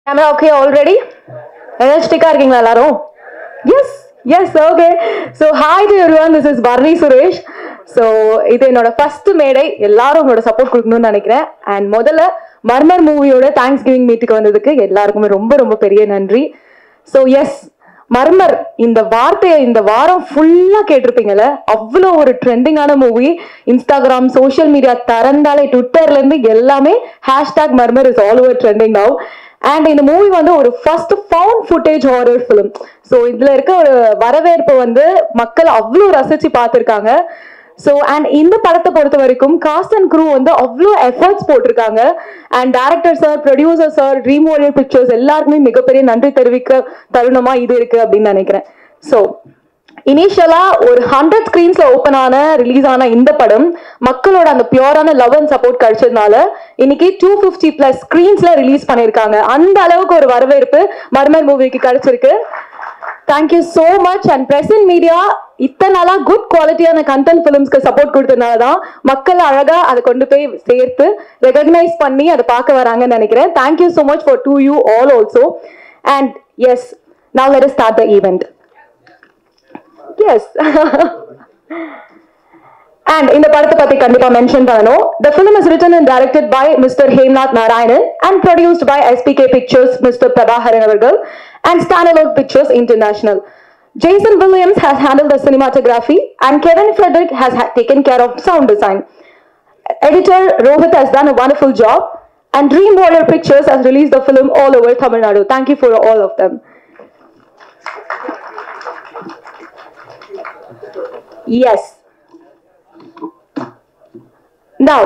Am I okay already? Energetic இருக்கீங்களா எல்லாரும்? Yes, yes, okay. So hi to everyone, this is Barney Suresh. So இது என்னோட first மேடை, எல்லாரும் உங்களோட சப்போர்ட் கொடுக்கணும்னு நினைக்கிறேன். அண்ட் முதல்ல மர்மர் மூவியோட தேங்க்ஸ் கிவிங் மீட்டுக்கு வந்ததுக்கு எல்லாருக்குமே ரொம்ப ரொம்ப பெரிய நன்றி. ஸோ எஸ், மர்மர் இந்த வார்த்தையை இந்த வாரம் ஃபுல்லா கேட்டிருப்பீங்கல்ல, அவ்வளோ ஒரு ட்ரெண்டிங்கான மூவி. இன்ஸ்டாகிராம் சோஷியல் மீடியா திறந்தாலே ட்விட்டர்ல இருந்து எல்லாமே hashtag மர்மர் is all over trending now. And இந்த மூவி வந்து ஒரு first found footage horror film. So இதுல இருக்க ஒரு வரவேற்பு வந்து மக்கள் அவ்வளோ ரசிச்சு பார்த்துருக்காங்க. ஸோ அண்ட் இந்த படத்தை பொறுத்த வரைக்கும் காஸ்ட் அண்ட் க்ரூ வந்து அவ்வளோ எஃபர்ட்ஸ் போட்டிருக்காங்க. And director sir, producer sir, dream warrior pictures எல்லாருக்குமே மிகப்பெரிய நன்றி தெரிவிக்க தருணமா இது இருக்கு அப்படின்னு நினைக்கிறேன். ஸோ இனிஷியலா ஒரு 100 ஸ்கிரீன்ஸ்ல ஓப்பன் ஆன ரிலீஸ் ஆன இந்த படம் மக்களோட அந்த பியூரான லவ் அண்ட் சப்போர்ட் கிடைச்சதுனால இன்னைக்கு 250+ ஸ்கிரீன்ஸ்ல ரிலீஸ் பண்ணிருக்காங்க. அந்த அளவுக்கு ஒரு வரவேற்பு மர்மர் மூவிக்கு கிடைச்சிருக்கு. Thank you so much. And present media இத்தனை நாளா குட் குவாலிட்டியான கண்டென்ட் ஃபிலிம்ஸ்க்கு சப்போர்ட் கொடுத்ததுனால தான் மக்கள் அழகா அதை கொண்டு போய் சேர்த்து ரெகக்னைஸ் பண்ணி அதை பார்க்க வராங்கன்னு நினைக்கிறேன். Thank you so much for to you all also. And yes, now let us start the event. Yes. And in the படத்தை பத்தி கண்டிப்பா மென்ஷன் பண்ணணும். The film is written and directed by Mr. Hemnath Narayanan and produced by SPK Pictures, Mr. Prabhakaran Avargal, and Standalone Pictures International. Jason Williams has handled the cinematography and Kevin Frederick has taken care of sound design. Editor Rohit has done a wonderful job and Dream Warrior Pictures has released the film all over Tamil Nadu. Thank you for all of them. Yes. Now,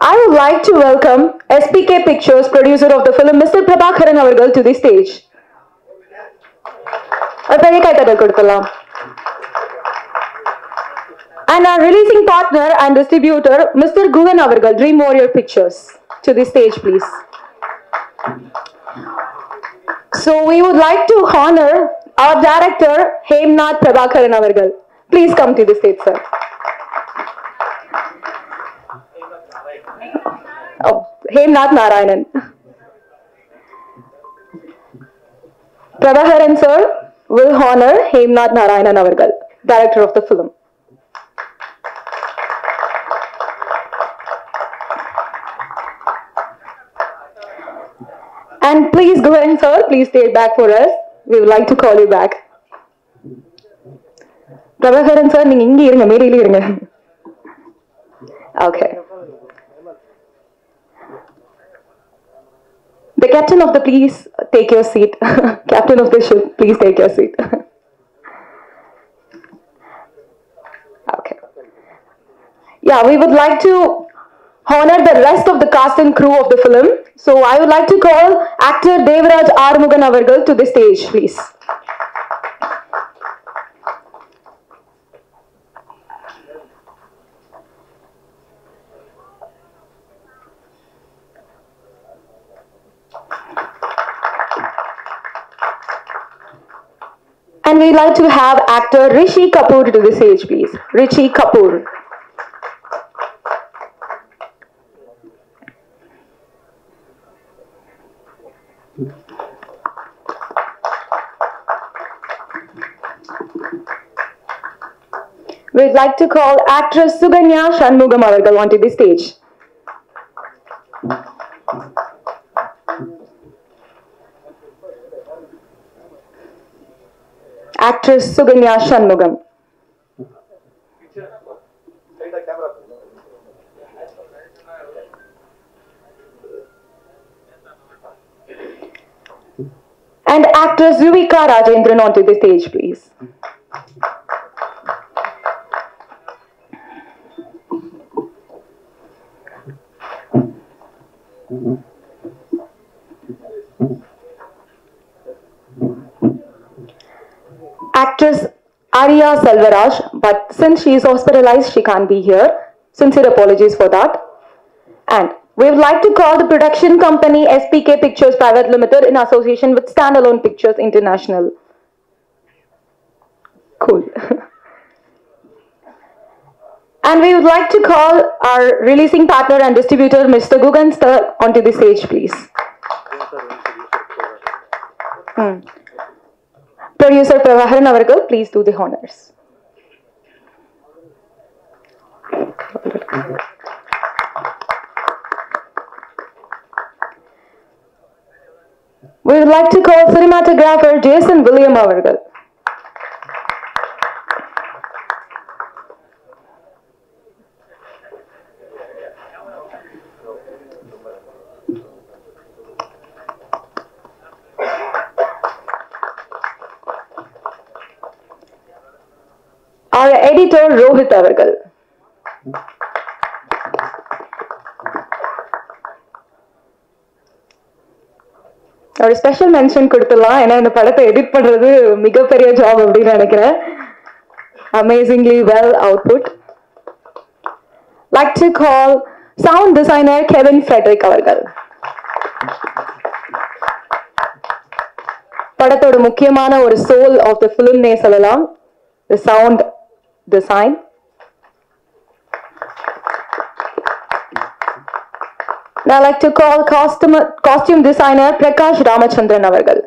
I would like to welcome SPK Pictures producer of the film, Mr. Prabhakaran Avargal, to the stage. And our releasing partner and distributor, Mr. Gugan Avargal, Dream Warrior Pictures, to the stage, please. So we would like to honor our director, Hemnath Prabhakaran Avargal. Please come to the stage, sir. Oh, Hemnath Narayanan. Prabhakaran sir will honor Hemnath Narayanan Avargal, director of the film. And please go ahead, sir. Please stay back for us. We would like to call you back. Prabhakaran sir, நீங்க இங்க இருங்க, மேடையில இருங்க. Okay. The captain of the please take your seat. Captain of the ship, please take your seat. Okay. Yeah, we would like to honor the rest of the cast and crew of the film. So I would like to call actor Devraj Armugan Avargal to the stage, please. And we'd like to have actor Rishi Kapoor to the stage, please. Rishi Kapoor. We'd like to call actress Suganya Shanmugam Avargal onto the stage. Actress Suganya Shanmugam. And actress Yuvika Rajendran onto the stage, please. Actress Arya Selvaraj, but since she is hospitalized, she can't be here. Sincere apologies for that. And we would like to call the production company SPK Pictures Private Limited in association with Standalone Pictures International. Cool. And we would like to call our releasing partner and distributor, Mr. Gugan sir, onto the stage, please. Producer Prabharan avargal, please do the honors. We would like to call cinematographer Jason William avargal. Our editor Rohit avargal. ஒரு special mention கொடுத்துடலாம். ஏன்னா இந்த படத்தை edit பண்றது மிகப்பெரிய job அப்படின்னு நினைக்கிறேன். Amazingly well output. Like to call sound designer Kevin Frederick அவர்கள். படத்தோட முக்கியமான ஒரு soul of the film நே சொல்லலாம். The sound design. Now I like to call costume designer Prakash Ramachandran avargal.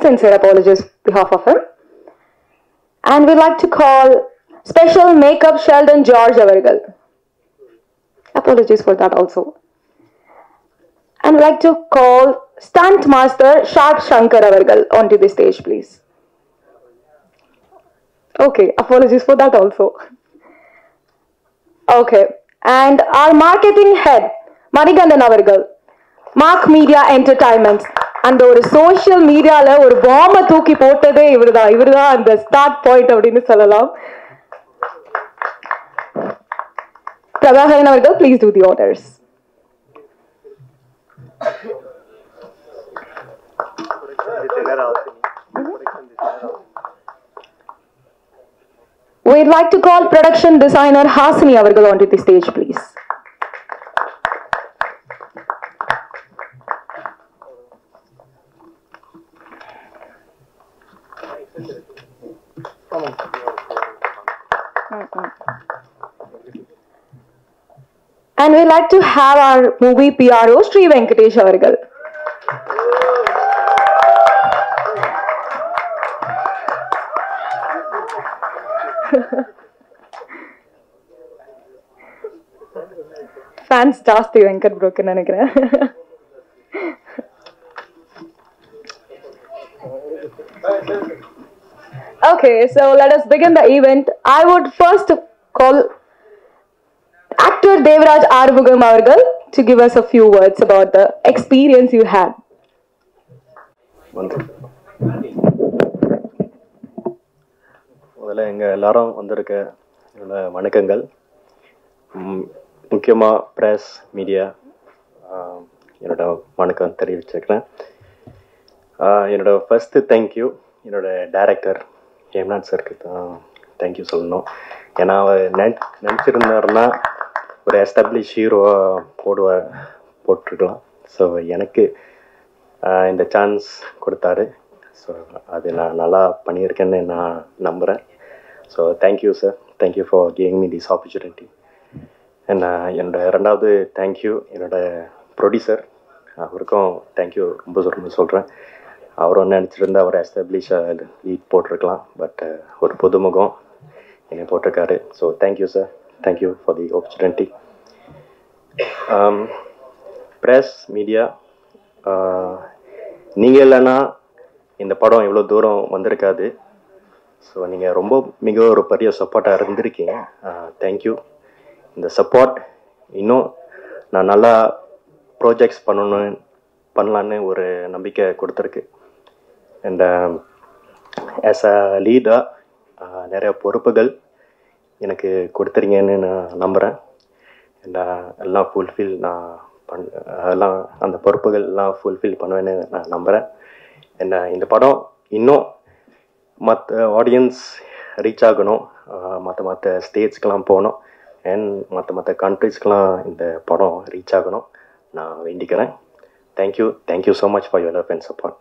Sincere apologies on behalf of him. And we'd like to call special makeup Sheldon George avargal. Apologies for that also. And we'd like to call stunt master Sharp Shankar avargal onto the stage, please. Okay, apologies for that also. Okay. And our marketing head, Manikandan avargal, Mark Media Entertainment. And ஒரு social மீடியால ஒரு பாம்பை தூக்கி போட்டதே இவர்தான் அந்த start point அப்படின்னு சொல்லலாம். பிரபாகரன் அவர்கள், please do the orders. We'd like to call production designer Hasini avargal onto the stage, please. And we'd like to have our movie PRO Sri Venkatesh avargal. Fans ஜாஸ்தி வெங்கட் ப்ரோக்கு நினைக்கிறேன். Okay, so let us begin the event. I would first call actor Devraj Aruvugam avargal to give us a few words about the experience you had. முதல்ல எங்கள் எல்லாரும் வந்திருக்க என்னோட வணக்கங்கள். முக்கியமாக press media என்னோட வணக்கம் தெரிவிச்சுக்கிறேன். என்னோட ஃபஸ்ட்டு தேங்க்யூ என்னோட டைரக்டர் ஹேம்நாத் சருக்கு தான் தேங்க்யூ சொல்லணும். ஏன்னா அவர் நினச்சிருந்தாருன்னா ஒரு எஸ்டாப்ளிஷ் ஹீரோவாக போட்டிருக்கலாம். ஸோ எனக்கு இந்த சான்ஸ் கொடுத்தாரு. ஸோ அது நான் நல்லா பண்ணியிருக்கேன்னு நான் நம்புகிறேன். So thank you sir, thank you for giving me this opportunity. என்னோட ரெண்டாவது தேங்க்யூ என்னோட ப்ரொடியூசர், அவருக்கும் தேங்க்யூ ரொம்ப சொல்கிறேன். அவரும் நினச்சிருந்தா அவர் எஸ்டாப்ளிஷாக லீட் போட்டிருக்கலாம். பட் ஒரு புதுமுகம் என்னை போட்டிருக்காரு. So thank you sir, thank you for the opportunity. Press media, நீங்கள் இல்லைன்னா இந்த படம் இவ்வளோ தூரம் வந்திருக்காது. ஸோ நீங்கள் மிக ஒரு பெரிய சப்போர்ட்டாக இருந்திருக்கீங்க. தேங்க்யூ. இந்த சப்போர்ட் இன்னும் நான் நல்லா ப்ராஜெக்ட்ஸ் பண்ணலான்னு ஒரு நம்பிக்கை கொடுத்துருக்கு. அண்ட் ஆஸ் அ லீடாக நிறைய பொறுப்புகள் எனக்கு கொடுத்துறீங்கன்னு நான் நம்புகிறேன். அண்ட் எல்லாம் அந்த பொறுப்புகள் எல்லாம் ஃபுல்ஃபில் பண்ணுவேன்னு நான் நம்புகிறேன். இந்த படம் இன்னும் மற்ற ஆடியன்ஸ் ரீச் ஆகணும், மற்ற ஸ்டேட்ஸ்க்கெலாம் போகணும், அண்ட் மற்ற கண்ட்ரீஸ்க்கெலாம் இந்த படம் ரீச் ஆகணும் நான் வேண்டிக்கிறேன். Thank you so much for your love and support.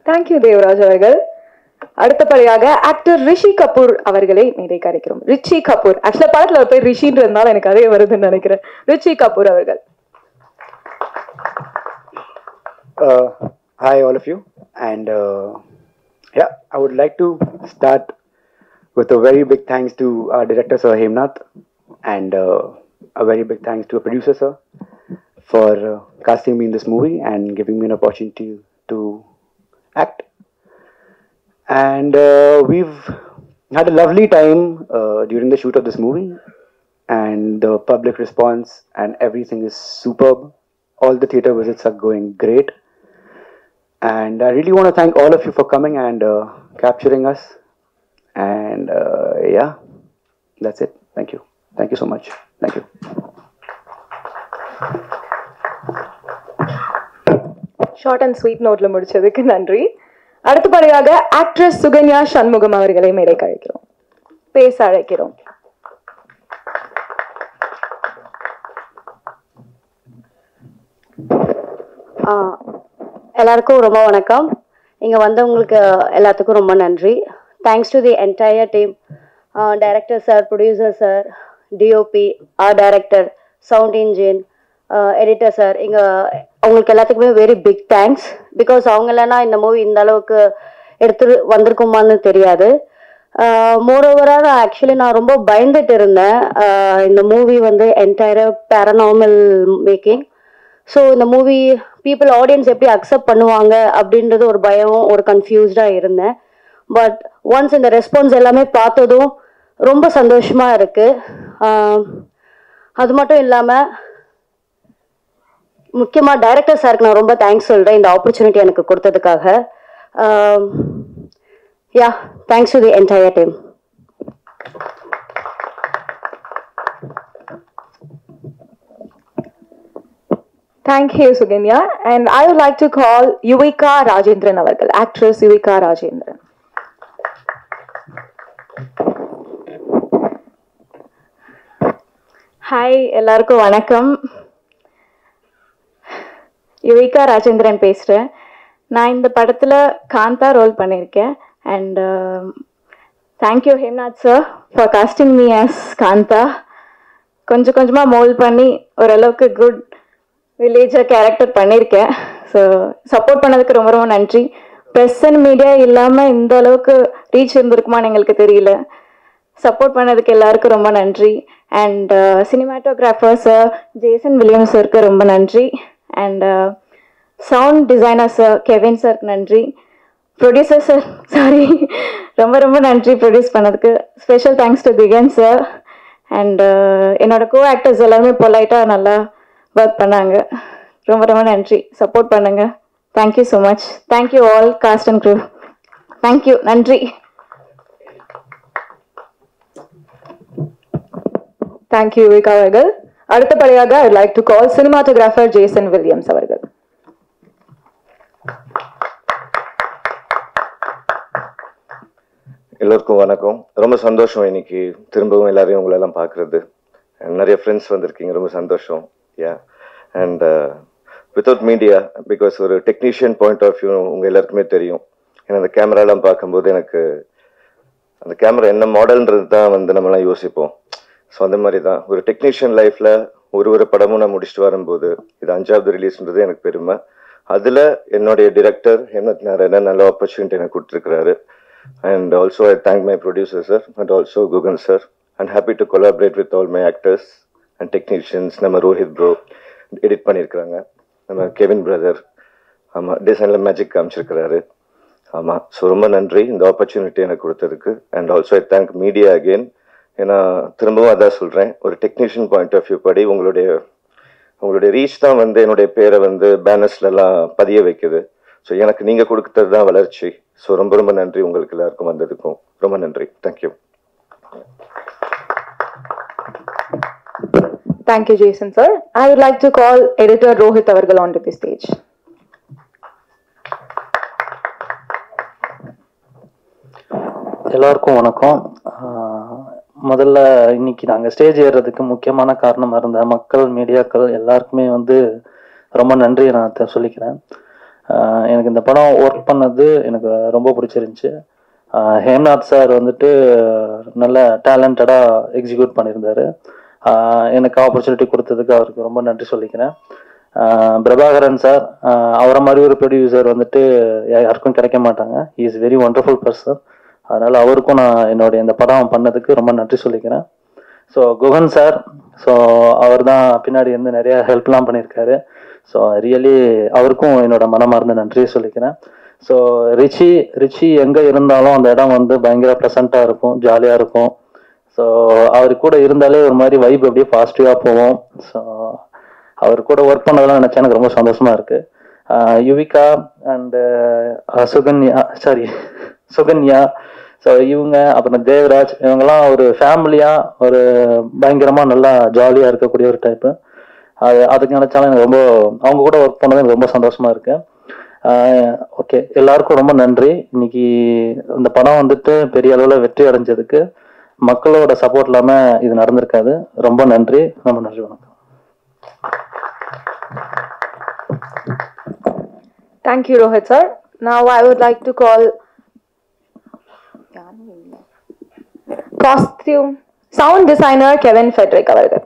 Thank you Devaraj அவர்கள். அடுத்தபடியாக ஆக்டர் ரிஷி கபூர் அவர்களை மேடைக்கு அழைக்கிறோம். ரிஷி கபூர், ஆக்சுவலா படத்துல ஒரு பேர் ரிஷின்றதுனால எனக்கு அதே வருதுன்னு நினைக்கிறேன். ரிஷி கபூர் அவர்கள். Hi all of you, and yeah, I would like to start with a very big thanks to our director Sir Hemnath, and a very big thanks to a producer sir for casting me in this movie and giving me an opportunity to act. And we've had a lovely time during the shoot of this movie, and the public response and everything is superb. All the theater visits are going great, and I really want to thank all of you for coming and capturing us. And yeah, that's it. Thank you so much. Thank you. Short and sweet நோட்ல முடிச்சதுக்கு நன்றி. அடுத்தபடியாக actress Sukanya Shanmugam அவர்களை மேடைக்கு அழைக்கிறோம், பேச அழைக்கிறோம். எல்லாருக்கும் ரொம்ப வணக்கம். இங்கே வந்தவங்களுக்கு எல்லாத்துக்கும் ரொம்ப நன்றி. Thanks to the entire team, director sir, producer sir, DOP, art director, sound engine, editor sir. இங்கே அவங்களுக்கு எல்லாத்துக்குமே வெரி பிக் தேங்க்ஸ். பிகாஸ் அவங்க இல்லைன்னா இந்த மூவி இந்த அளவுக்கு எடுத்து வந்திருக்குமான்னு தெரியாது. மோரோவராக நான் ரொம்ப பயந்துட்டு இருந்தேன். இந்த மூவி வந்து என்டையராக பேரநார்மல் மேக்கிங். ஸோ இந்த மூவி பீப்புள் ஆடியன்ஸ் எப்படி அக்செப்ட் பண்ணுவாங்க அப்படின்றது ஒரு பயம், ஒரு கன்ஃபியூஸ்டாக இருந்தேன். பட் ஒன்ஸ் இந்த ரெஸ்பான்ஸ் எல்லாமே பார்த்ததும் ரொம்ப சந்தோஷமாக இருக்குது. அது மட்டும் இல்லாமல் முக்கியமாக டைரக்டர் சாருக்கு நான் ரொம்ப தேங்க்ஸ் சொல்கிறேன் இந்த ஆப்பர்ச்சுனிட்டி எனக்கு கொடுத்ததுக்காக. Yeah, thanks to the entire team. Thank you, Suganya. And I would like to call Yuvika Rajendran avargal, actress Yuvika Rajendran. Hi, எல்லாருக்கும் வணக்கம். யுவிகா ராஜேந்திரன் பேசுகிறேன். நான் இந்த படத்தில் காந்தா ரோல் பண்ணியிருக்கேன். And thank you Hemnath sir for casting me as Kantha. கொஞ்சம் கொஞ்சமாக மோல்ட் பண்ணி ஓரளவுக்கு குட் வில்லேஜர் கேரக்டர் பண்ணியிருக்கேன். ஸோ சப்போர்ட் பண்ணதுக்கு ரொம்ப ரொம்ப நன்றி. ப்ரெஸ் அண்ட் மீடியா இல்லாமல் இந்த அளவுக்கு ரீச் இருந்திருக்குமான்னு எங்களுக்கு தெரியல. சப்போர்ட் பண்ணதுக்கு எல்லாருக்கும் ரொம்ப நன்றி. And cinematographer sir Jason Williams சாருக்கு ரொம்ப நன்றி. And sound designer sir Kevin சாருக்கு நன்றி. ப்ரொடியூசர் சார் சாரி ரொம்ப ரொம்ப நன்றி ப்ரொடியூஸ் பண்ணதுக்கு. Special thanks to Dhigan sir. And என்னோட கோ ஆக்டர்ஸ் எல்லாருமே பொலைட்டாக நல்லா ஒர்க் பண்ணாங்க. ரொம்ப ரொம்ப நன்றி. சப்போர்ட் பண்ணுங்க. Thank you so much. Thank you all cast and crew. Thank you, நன்றி. தேங்க்யூ யுவிகா அவர்கள். அடுத்தபடியாக I like to call cinematographer Jason Williams அவர்கள். எல்லோருக்கும் வணக்கம். ரொம்ப சந்தோஷம் இன்னைக்கு திரும்பவும் எல்லாரையும் உங்களெல்லாம் பார்க்குறது. நிறைய ஃப்ரெண்ட்ஸ் வந்திருக்கீங்க, ரொம்ப சந்தோஷம். யா, அண்ட் வித்தவுட் மீடியா, பிகாஸ் ஒரு டெக்னீஷியன் பாயிண்ட் ஆஃப் வியூ உங்கள் எல்லாருக்குமே தெரியும். ஏன்னா அந்த கேமராலாம் பார்க்கும்போது எனக்கு அந்த கேமரா என்ன மாடல்ன்றது தான் நம்மளாம் யோசிப்போம். ஸோ அந்த மாதிரி தான் ஒரு டெக்னீஷியன் லைஃப்பில் ஒரு படமும் நான் முடிச்சுட்டு வரும்போது இது 5வது ரிலீஸ்ன்றது எனக்கு பெருமை. அதில் என்னுடைய டிரெக்டர் ஹேம்நாத் நாராயணன் நல்ல ஆப்பர்ச்சுனிட்டி எனக்கு கொடுத்துருக்கிறாரு. And also I thank my producer sir and also Gugan sir, and happy to collaborate with all my actors and technicians. நம்ம ரோஹித் ப்ரோ எடிட் பண்ணியிருக்கிறாங்க, நம்ம கெவின் பிரதர் ஆமாம் டிசைனில் மேஜிக் காமிச்சிருக்கிறாரு. ஆமாம், ஸோ ரொம்ப நன்றி இந்த ஆப்பர்ச்சுனிட்டி எனக்கு கொடுத்ததுக்கு. And also I thank media again. ஏன்னா திரும்பவும் அதான் சொல்கிறேன், ஒரு டெக்னீஷியன் பாயிண்ட் ஆஃப் வியூ படி உங்களுடைய ரீச் தான் என்னுடைய பேரை பேனர்ஸ்லாம் பதிய வைக்குது. ஸோ எனக்கு நீங்கள் கொடுத்தது தான் வளர்ச்சி. ஸோ ரொம்ப ரொம்ப நன்றி உங்களுக்கு எல்லாருக்கும் வந்ததுக்கும் ரொம்ப நன்றி. Thank you. Thank you, Jason sir. I would like to call editor Rohit avargal onto the stage. எல்லாருக்கும் வணக்கம். முதல்ல இன்னைக்கு நாங்கள் ஸ்டேஜ் ஏறுறதுக்கு முக்கியமான காரணமாக இருந்த மக்கள், மீடியாக்கள் எல்லாருக்குமே ரொம்ப நன்றியை நான் சொல்லிக்கிறேன். எனக்கு இந்த படம் ஒர்க் பண்ணது எனக்கு ரொம்ப பிடிச்சிருந்துச்சு. ஹேம்நாத் சார் வந்துட்டு நல்ல டேலண்டடாக எக்ஸிக்யூட் பண்ணியிருந்தாரு. எனக்கு ஆப்பர்ச்சுனிட்டி கொடுத்ததுக்கு அவருக்கு ரொம்ப நன்றி சொல்லிக்கிறேன். பிரபாகரன் சார், அவரை மாதிரி ஒரு ப்ரொடியூசர் வந்துட்டு யாருக்கும் கிடைக்க மாட்டாங்க. He is very wonderful person. அதனால் அவருக்கும் நான் என்னுடைய இந்த படம் பண்ணதுக்கு ரொம்ப நன்றி சொல்லிக்கிறேன். ஸோ குகன் சார், ஸோ அவர் தான் பின்னாடி வந்து நிறைய ஹெல்ப்லாம் பண்ணியிருக்காரு. ஸோ ரியலி அவருக்கும் என்னோட மனமார்ந்த நன்றியை சொல்லிக்கிறேன். ஸோ ரிச்சி எங்கே இருந்தாலும் அந்த இடம் வந்து பயங்கர ப்ளசண்ட்டாக இருக்கும், ஜாலியாக இருக்கும். ஸோ அவர் கூட இருந்தாலே ஒரு மாதிரி வைப் அப்படியே பாசிட்டிவாக போவோம். ஸோ அவர் கூட ஒர்க் பண்ணதெல்லாம் நினச்சா எனக்கு ரொம்ப சந்தோஷமா இருக்கு. யுவிகா அண்டு சுகன்யா, ஸோ இவங்க, அப்புறம் தேவராஜ், இவங்கெல்லாம் ஒரு ஃபேமிலியாக ஒரு பயங்கரமாக நல்லா ஜாலியாக இருக்கக்கூடிய ஒரு டைப்பு. அதுக்கு நினச்சாலும் எனக்கு ரொம்ப, அவங்க கூட ஒர்க் பண்ணது எனக்கு ரொம்ப சந்தோஷமா இருக்கு. ஓகே, எல்லாருக்கும் ரொம்ப நன்றி. இன்னைக்கு இந்த படம் வந்துட்டு பெரிய அளவில் வெற்றி அடைஞ்சதுக்கு மக்களோட சப்போர்ட் இல்லாமல் இது நடந்திருக்காது. ரொம்ப நன்றி, ரொம்ப நன்றி, வணக்கம். Thank you, Rohit sir. Now I would like to call costume sound designer Kevin Frederick அவர்கள்.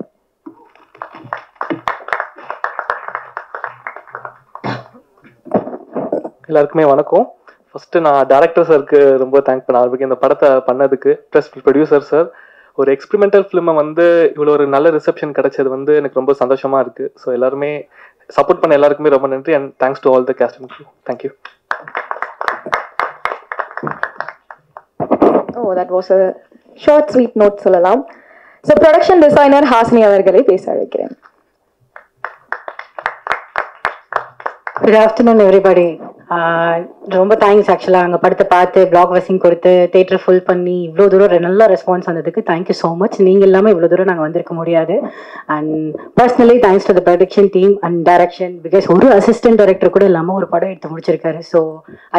எல்லாருக்குமே வணக்கம். ஃபர்ஸ்ட் நான் டைரக்டர் சாருக்கு ரொம்ப தேங்க் பண்ண ஆரம்பிக்க இந்த படத்தை பண்ணதுக்கு. ப்ளஸ் ப்ரொடியூசர் சார், ஒரு எக்ஸ்பெரிமெண்டல் ஃபிலிமை வந்து இவ்வளோ ஒரு நல்ல ரிசப்ஷன் கிடைச்சது வந்து எனக்கு ரொம்ப சந்தோஷமா இருக்கு. ஸோ எல்லாருமே சப்போர்ட் பண்ண எல்லாருக்குமே ரொம்ப நன்றி. And thanks to all the cast and crew. Thank you. Oh, that was a short sweet note சொல்லலாம். ஸோ ப்ரொடக்ஷன் டிசைனர் ஹாசினி அவர்களை பேச அழைக்கிறேன். Good afternoon everybody. ரொம்ப தேங்க்ஸ் ஆக்சுவலாக அங்கே படத்தை பார்த்து பிளாக் வசிங் கொடுத்து தேட்டர் ஃபுல் பண்ணி இவ்வளோ தூரம் நல்ல ரெஸ்பான்ஸ் வந்ததுக்கு தேங்க்யூ ஸோ மச். நீங்கள் இல்லாமல் இவ்வளோ தூரம் நாங்கள் வந்திருக்க முடியாது. And personally thanks to the production team and direction, because ஒரு அசிஸ்டன்ட் டைரக்டர் கூட இல்லாமல் ஒரு படம் எடுத்து முடிச்சிருக்காரு. So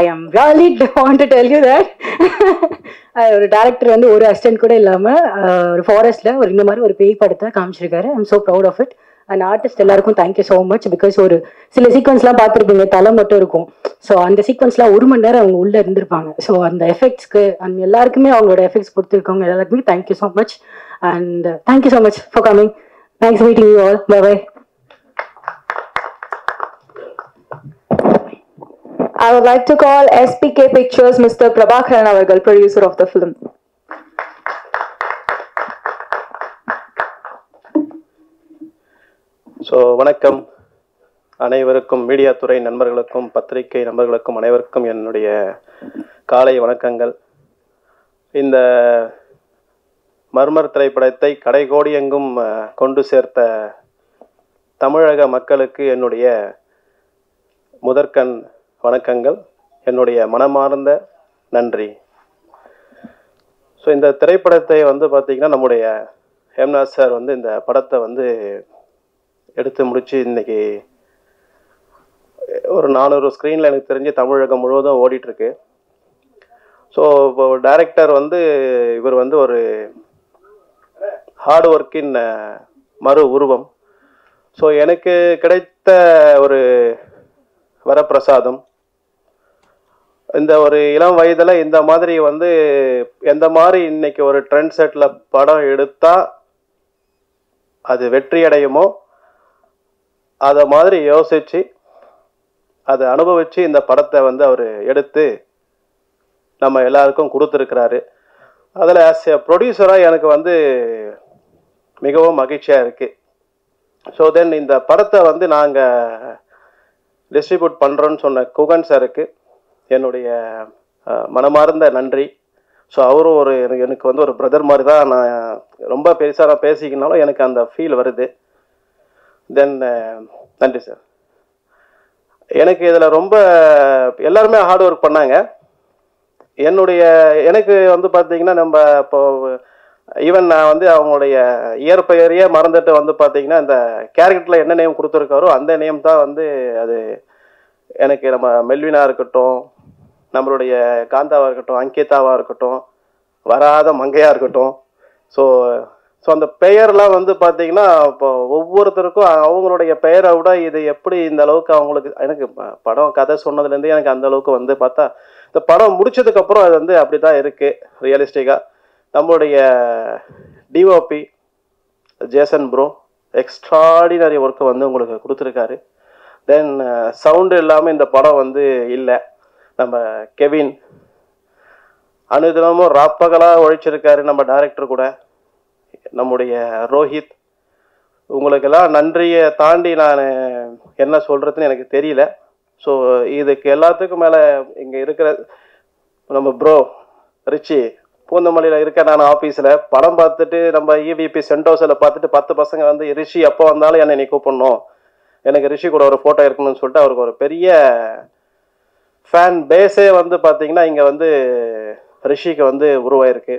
I am really want to tell you that ஒரு டேரக்டர் வந்து ஒரு அசிஸ்டன்ட் கூட இல்லாமல் ஒரு ஃபாரஸ்ட்டில் ஒரு இந்த மாதிரி ஒரு பேய் படத்தை காமிச்சிருக்காரு. I am so proud of it. And artist எல்லாருக்கும் தேங்க்யூ ஸோ மச். பிகாஸ் ஒரு சில சீக்வன்ஸ்லாம் பார்த்துருப்பீங்க, தலை மட்டும் இருக்கும். ஸோ அந்த சீக்வன்ஸ்லாம் 1 மணி நேரம் அவங்க உள்ளே இருந்திருப்பாங்க. ஸோ அந்த எஃபெக்ட்ஸ்க்கு அண்ட் எல்லாருக்குமே அவங்களோட எஃபெக்ட்ஸ் கொடுத்துருக்கவங்க எல்லாருக்குமே thank you so much. And thank you so much for coming. Thanks meeting you all. Bye bye. I would like to call SPK Pictures Mr. Prabhakaran அவர்கள், producer of the film. So வணக்கம் அனைவருக்கும், media துறை நண்பர்களுக்கும் பத்திரிகை நண்பர்களுக்கும் அனைவருக்கும் என்னுடைய காலை வணக்கங்கள். இந்த மர்மர் திரைப்படத்தை கடைகோடி எங்கும் கொண்டு சேர்த்த தமிழக மக்களுக்கு என்னுடைய முதற்கண் வணக்கங்கள், என்னுடைய மனமார்ந்த நன்றி. ஸோ இந்த திரைப்படத்தை வந்து பார்த்திங்கன்னா நம்முடைய ஹேம்நாத் சார் வந்து இந்த படத்தை வந்து எடுத்து முடித்து இன்றைக்கி ஒரு 400 ஸ்க்ரீனில் எனக்கு தெரிஞ்சு தமிழகம் முழுவதும் ஓடிட்டுருக்கு. ஸோ இப்போ டைரக்டர் வந்து இவர் வந்து ஒரு ஹார்ட் ஒர்க்கின் மறு உருவம். ஸோ எனக்கு கிடைத்த ஒரு வரப்பிரசாதம். இந்த ஒரு இளம் வயதில் இந்த மாதிரி வந்து எந்த மாதிரி இன்னைக்கு ஒரு ட்ரெண்ட் செட்டில் படம் எடுத்தால் அது வெற்றி அடையுமோ அதை மாதிரி யோசித்து அதை அனுபவித்து இந்த படத்தை வந்து அவர் எடுத்து நம்ம எல்லாருக்கும் கொடுத்துருக்கிறாரு. அதில் ஆஸ் எ ப்ரொடியூசராக எனக்கு வந்து மிகவும் மகிழ்ச்சியாக இருக்குது. ஸோ தென் இந்த படத்தை வந்து நாங்கள் டிஸ்ட்ரிபியூட் பண்ணுறோன்னு சொன்ன குகன் சாருக்கு என்னுடைய மனமார்ந்த நன்றி. ஸோ அவரும் ஒரு எனக்கு வந்து ஒரு பிரதர் மாதிரி தான். நான் ரொம்ப பெருசாக நான் பேசிக்கினாலும் எனக்கு அந்த ஃபீல் வருது. தென் நன்றி சார். எனக்கு இதில் ரொம்ப எல்லாருமே ஹார்ட் ஒர்க் பண்ணாங்க. எனக்கு வந்து பார்த்தீங்கன்னா நம்ம இப்போ ஈவன் நான் வந்து அவங்களுடைய இயற்பெயரையே மறந்துட்டு வந்து பார்த்தீங்கன்னா இந்த கேரக்டரில் என்ன நேம் கொடுத்துருக்காரோ அந்த நேம் தான் வந்து அது எனக்கு நம்ம மெல்வினா இருக்கட்டும், நம்மளுடைய காந்தாவாக இருக்கட்டும், அங்கிதாவாக இருக்கட்டும், வராத மங்கையாக இருக்கட்டும். ஸோ அந்த பெயர்லாம் வந்து பார்த்தீங்கன்னா இப்போ ஒவ்வொருத்தருக்கும் அவங்களுடைய பெயரை விட இது எப்படி இந்த அளவுக்கு அவங்களுக்கு எனக்கு படம் கதை சொன்னதுலேருந்தே எனக்கு அந்த அளவுக்கு வந்து பார்த்தா இந்த படம் முடிச்சதுக்கப்புறம் அது வந்து அப்படி தான் இருக்குது ரியலிஸ்டிக்காக. நம்மளுடைய டிஓபி ஜேசன் ப்ரோ எக்ஸ்ட்ராடினரி ஒர்க்கை வந்து உங்களுக்கு கொடுத்துருக்காரு. தென் சவுண்டு இல்லாமல் இந்த படம் வந்து இல்லை. நம்ம கெவின் அனுதினமும் ராப்பகலாக உழைச்சிருக்காரு. நம்ம டைரக்டர் கூட நம்முடைய ரோஹித், உங்களுக்கெல்லாம் நன்றியை தாண்டி நான் என்ன சொல்கிறதுன்னு எனக்கு தெரியல. ஸோ இதுக்கு எல்லாத்துக்கும் மேலே இங்கே இருக்கிற நம்ம ப்ரோ ரிச்சி பூந்தமல்லியில் இருக்க, நான் ஆஃபீஸில் படம் பார்த்துட்டு நம்ம இவிபி சென்டோஸில் பார்த்துட்டு 10 பசங்க வந்து ரிஷி எப்போ வந்தாலும் என்னை நீ கூப்பிடணும், எனக்கு ரிஷி கூட ஒரு ஃபோட்டோ இருக்கணும்னு சொல்லிட்டு அவருக்கு ஒரு பெரிய ஃபேன் பேஸே வந்து பார்த்தீங்கன்னா இங்கே வந்து ரிஷிக்கு வந்து உருவாயிருக்கு.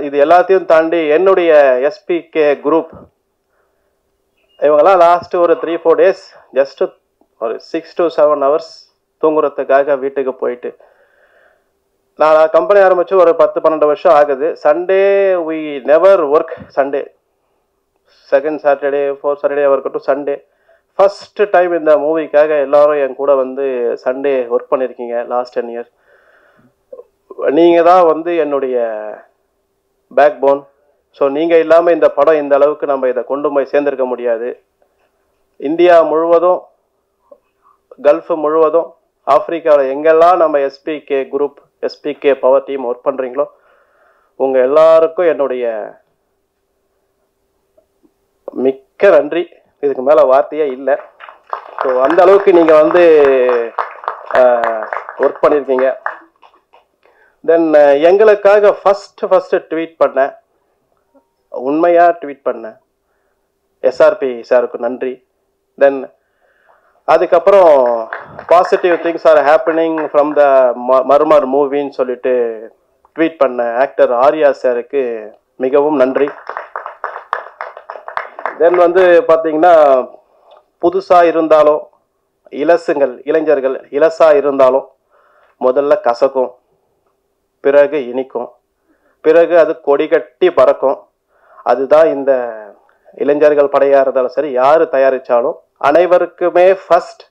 இது எல்லாத்தையும் தாண்டி என்னுடைய எஸ்பிகே குரூப் இவங்கெல்லாம் லாஸ்ட்டு ஒரு 3-4 days ஜஸ்ட்டு ஒரு 6 to 7 hours தூங்குறதுக்காக வீட்டுக்கு போயிட்டு, நான் கம்பெனி ஆரம்பித்து ஒரு 10-12 வருஷம் ஆகுது. Sunday we never work. Sunday second Saturday 4th Saturday இருக்கட்டும், சண்டே ஃபஸ்ட்டு டைம் இந்த மூவிக்காக எல்லாரும் என் கூட வந்து சண்டே ஒர்க் பண்ணியிருக்கீங்க லாஸ்ட் 10 years. நீங்கள் தான் வந்து என்னுடைய பேக் போன். ஸோ நீங்கள் இல்லாமல் இந்த படம் இந்த அளவுக்கு நம்ம இதை கொண்டு போய் சேர்ந்துருக்க முடியாது. இந்தியா முழுவதும், கல்ஃப் முழுவதும், ஆப்பிரிக்காவில் எங்கெல்லாம் நம்ம SPK group, SPK power team work பண்ணுறீங்களோ உங்கள் எல்லாருக்கும் என்னுடைய மிக்க நன்றி. இதுக்கு மேலே வார்த்தையே இல்லை. ஸோ அந்த அளவுக்கு நீங்கள் வந்து ஒர்க் பண்ணியிருக்கீங்க. தென் எங்களுக்காக ஃபஸ்ட்டு ட்வீட் பண்ணேன், உண்மையாக ட்வீட் பண்ணேன் எஸ்ஆர்பி சாருக்கு நன்றி. தென் அதுக்கப்புறம் positive things are happening from the Murmur மூவின்னு சொல்லிட்டு ட்வீட் பண்ண ஆக்டர் ஆர்யா சாருக்கு மிகவும் நன்றி. தென் வந்து பார்த்தீங்கன்னா புதுசாக இருந்தாலும் இளைஞர்கள் இலசாக இருந்தாலும் முதல்ல கசக்கும், பிறகு இனிக்கும், பிறகு அது கொடி கட்டி பறக்கும். அதுதான் இந்த இளைஞர்கள் படையாக இருந்தாலும் சரி, யார் தயாரித்தாலும் அனைவருக்குமே first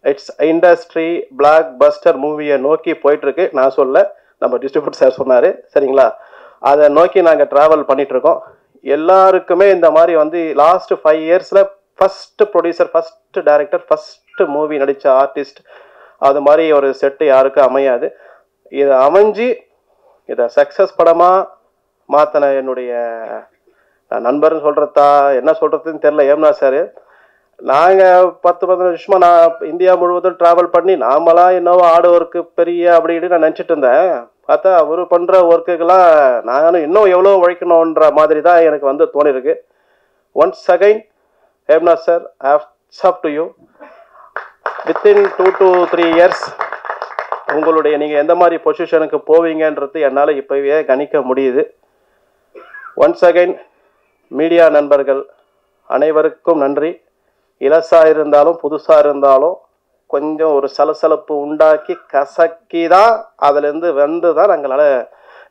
it's industry black Bastar மூவியை நோக்கி போயிட்டுருக்கு. நான் சொல்ல, நம்ம டிஸ்ட்ரிபியூட்டர் சார் சொன்னார், சரிங்களா? அதை நோக்கி நாங்கள் ட்ராவல் பண்ணிகிட்ருக்கோம். எல்லாருக்குமே இந்த மாதிரி வந்து லாஸ்ட் 5 yearsல first producer, first director, first movie நடித்த ஆர்டிஸ்ட், அது மாதிரி ஒரு செட்டு யாருக்கும் அமையாது. இதை அமைஞ்சு இதை சக்ஸஸ் படமாக மாற்றின என்னுடைய நண்பர்னு சொல்கிறதா என்ன சொல்கிறதுன்னு தெரில, ஏம்னா சார். நாங்கள் 10-15 வருஷமாக நான் இந்தியா முழுவதும் ட்ராவல் பண்ணி நாமளாம் என்னவோ ஆடு ஒர்க்கு பெரிய அப்படின்னு நான் நினச்சிட்டு இருந்தேன். பார்த்தா அவர் பண்ணுற ஒர்க்குக்கெல்லாம் நானும் இன்னும் எவ்வளோ உழைக்கணுன்ற மாதிரி தான் எனக்கு வந்து தோணிருக்கு. Once again Hemnath sir, hats off to you. Within 2 to 3 years உங்களுடைய நீங்கள் எந்த மாதிரி பொசிஷனுக்கு போவீங்கன்றது என்னால் இப்போவே கணிக்க முடியுது. ஒன்ஸ் அகைன் மீடியா நண்பர்கள் அனைவருக்கும் நன்றி. இலசாக இருந்தாலும் புதுசாக இருந்தாலும் கொஞ்சம் ஒரு சலசலப்பு உண்டாக்கி கசக்கி தான் அதிலேருந்து வந்து தான் எங்களால்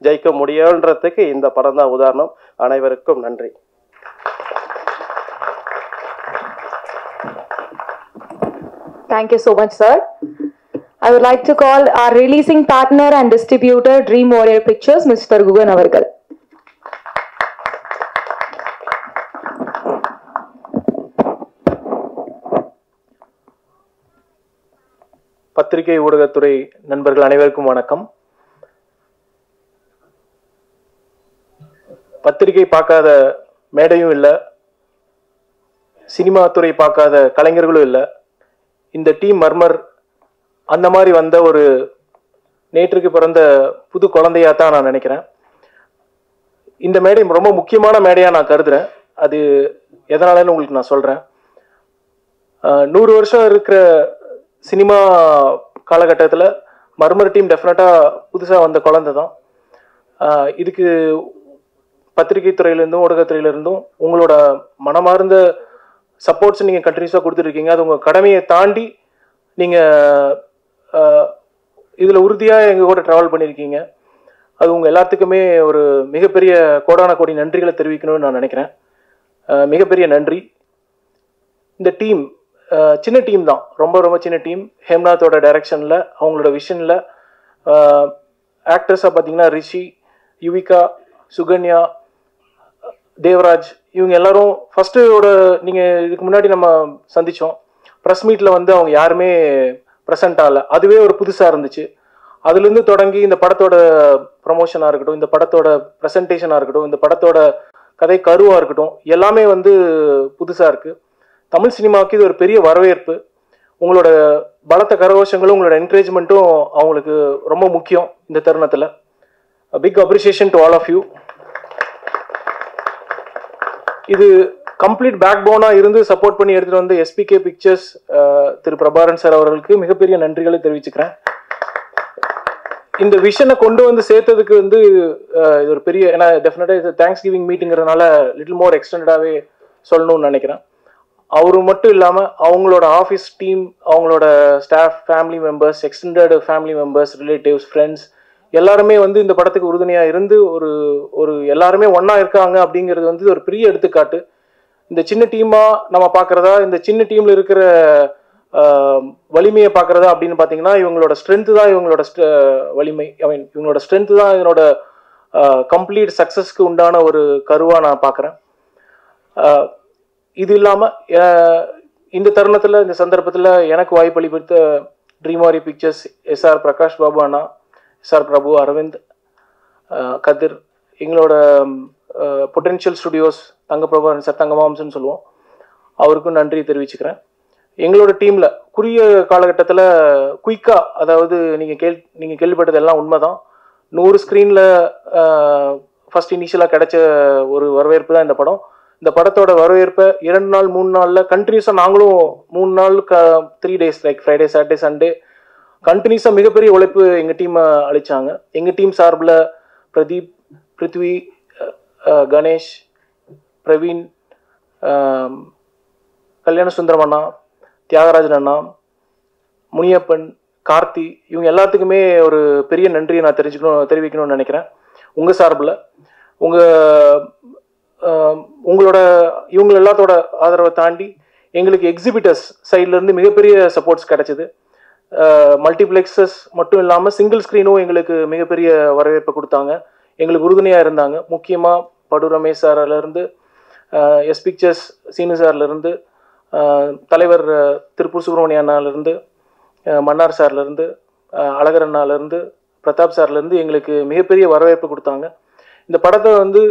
ஜெயிக்க முடியுன்றதுக்கு இந்த படம் தான் உதாரணம். அனைவருக்கும் நன்றி. Thank you so much, sir. I would like to call our releasing partner and distributor, Dream Warrior Pictures, Mr. Gugan Avargal. பத்திரிகை ஊடகத்துறை நண்பர்கள் அனைவருக்கும் வணக்கம். பத்திரிகை பார்க்காத மேடையும் இல்லை, சினிமா துறை பார்க்காத கலைஞர்களும் இல்லை. இந்த டீம் மர்மர் அந்த மாதிரி வந்த ஒரு நேற்றுக்கு பிறந்த புது குழந்தையா தான் நான் நினைக்கிறேன். இந்த மேடை ரொம்ப முக்கியமான மேடையாக நான் கருதுறேன். அது எதனாலன்னு உங்களுக்கு நான் சொல்கிறேன். 100 வருஷம் இருக்கிற சினிமா காலகட்டத்தில் மர்மர் டீம் டெஃபினட்டாக புதுசாக வந்த குழந்தை தான். இதுக்கு பத்திரிகை துறையிலேருந்தும் ஊடகத்துறையிலேருந்தும் உங்களோட மனமார்ந்த சப்போர்ட்ஸ் நீங்கள் கண்டினியூஸாக கொடுத்துருக்கீங்க. அது உங்கள் கடமையை தாண்டி நீங்கள் இதில் உறுதியாக எங்கள் கூட ட்ராவல் பண்ணியிருக்கீங்க. அது உங்கள் எல்லாத்துக்குமே ஒரு மிகப்பெரிய கோடான கோடி நன்றிகளை தெரிவிக்கணும்னு நான் நினைக்கிறேன். மிகப்பெரிய நன்றி. இந்த டீம் சின்ன டீம் தான், ரொம்ப ரொம்ப சின்ன டீம். ஹேம்நாத்தோட டைரக்ஷனில், அவங்களோட விஷனில் ஆக்டர்ஸாக பார்த்தீங்கன்னா ரிஷி, யுவிகா, சுகன்யா, தேவராஜ், இவங்க எல்லாரும் ஃபஸ்ட்டோட நீங்கள் இதுக்கு முன்னாடி நம்ம சந்தித்தோம். ப்ரெஸ் மீட்டில் வந்து அவங்க யாருமே ப்ரெசென்ட் ஆகலை. அதுவே ஒரு புதுசாக இருந்துச்சு. அதுலேருந்து தொடங்கி இந்த படத்தோட ப்ரமோஷனாக இருக்கட்டும், இந்த படத்தோட ப்ரெசன்டேஷனாக இருக்கட்டும், இந்த படத்தோட கதை கருவாக இருக்கட்டும், எல்லாமே வந்து புதுசாக இருக்குது. தமிழ் சினிமாவுக்கு இது ஒரு பெரிய வரவேற்பு. உங்களோட பலத்த கரகோஷங்களும் உங்களோட என்கரேஜ்மெண்ட்டும் அவங்களுக்கு ரொம்ப முக்கியம் இந்த தருணத்தில். Big appreciation to all of you. இது கம்ப்ளீட் பேக் போனாக இருந்து சப்போர்ட் பண்ணி எடுத்துகிட்டு வந்து எஸ்பிகே பிக்சர்ஸ் திரு பிரபாரன் சார் அவர்களுக்கு மிகப்பெரிய நன்றிகளை தெரிவிச்சுக்கிறேன். இந்த விஷனை கொண்டு வந்து சேர்த்ததுக்கு வந்து இது ஒரு பெரிய, ஏன்னா டெஃபினட்டாக இது தேங்க்ஸ் கிவிங் மீட்டிங்கிறதுனால லிட்டில் மோர் எக்ஸ்டெண்டடாகவே சொல்லணும்னு நினைக்கிறேன். அவரு மட்டும் இல்லாமல் அவங்களோட ஆஃபீஸ் டீம், அவங்களோட staff, family members, extended family members, relatives, friends எல்லாருமே வந்து இந்த படத்துக்கு உறுதுணையாக இருந்து ஒரு எல்லாருமே ஒன்றா இருக்காங்க அப்படிங்கிறது வந்து ஒரு பெரிய எடுத்துக்காட்டு. இந்த சின்ன டீமாக நம்ம பார்க்குறதா, இந்த சின்ன டீமில் இருக்கிற வலிமையை பார்க்குறதா அப்படின்னு பார்த்தீங்கன்னா இவங்களோட ஸ்ட்ரென்த்து தான் இவங்களோட வலிமை. ஐ மீன் இவங்களோட ஸ்ட்ரென்த்து தான் இதனோட கம்ப்ளீட் சக்ஸஸ்க்கு உண்டான ஒரு கருவாக நான் பார்க்குறேன். இது இல்லாமல் இந்த தருணத்தில், இந்த சந்தர்ப்பத்தில் எனக்கு வாய்ப்பளித்த ட்ரீமாரி பிக்சர்ஸ், எஸ்ஆர் பிரகாஷ் பாபு அண்ணா, எஸ்ஆர் பிரபு, அரவிந்த், கதிர், எங்களோட பொட்டென்ஷியல் ஸ்டுடியோஸ் தங்கப்பிரபாரன் சார், தங்கமாம்சன்னு சொல்லுவோம், அவருக்கும் நன்றி தெரிவிச்சுக்கிறேன். எங்களோட டீமில் குறுகிய காலகட்டத்தில் குயிக்காக, அதாவது நீங்கள் கேள்விப்பட்டது எல்லாம் உண்மை தான். 100 ஸ்க்ரீனில் ஃபஸ்ட் இனிஷியலாக கிடைச்ச ஒரு வரவேற்பு தான் இந்த படம். இந்த படத்தோட வரவேற்பை 2 நாள் 3 நாளில் கண்டினியூஸாக நாங்களும் 3 நாள் 3 days like Friday, Saturday, Sunday கண்டினியூஸாக மிகப்பெரிய உழைப்பு எங்கள் டீமை அளித்தாங்க. எங்கள் டீம் சார்பில் பிரதீப், பிருத்வி, கணேஷ், பிரவீன், கல்யாண சுந்தரம் அண்ணா, தியாகராஜன் அண்ணா, முனியப்பன், கார்த்தி, இவங்க எல்லாத்துக்குமே ஒரு பெரிய நன்றியை நான் தெரிவிக்கணும்னு நினைக்கிறேன். உங்கள் சார்பில் உங்களோட இவங்க எல்லாத்தோட ஆதரவை தாண்டி எங்களுக்கு எக்ஸிபிட்டர்ஸ் சைட்லேருந்து மிகப்பெரிய சப்போர்ட்ஸ் கிடைச்சிது. மல்டிப்ளெக்ஸஸ் மட்டும் இல்லாமல் சிங்கிள் ஸ்க்ரீனும் எங்களுக்கு மிகப்பெரிய வரவேற்பை கொடுத்தாங்க, எங்களுக்கு உறுதுணையாக இருந்தாங்க. முக்கியமாக படு ரமேஷ் சார்லேருந்து, எஸ் பிக்சர்ஸ் சீனு சார்லேருந்து, தலைவர் திருப்பூர் சுப்பிரமணிய அண்ணாலேருந்து, மன்னார் சார்லேருந்து, அழகர் அண்ணாலேருந்து, பிரதாப் சார்லேருந்து எங்களுக்கு மிகப்பெரிய வரவேற்பு கொடுத்தாங்க. இந்த படத்தை வந்து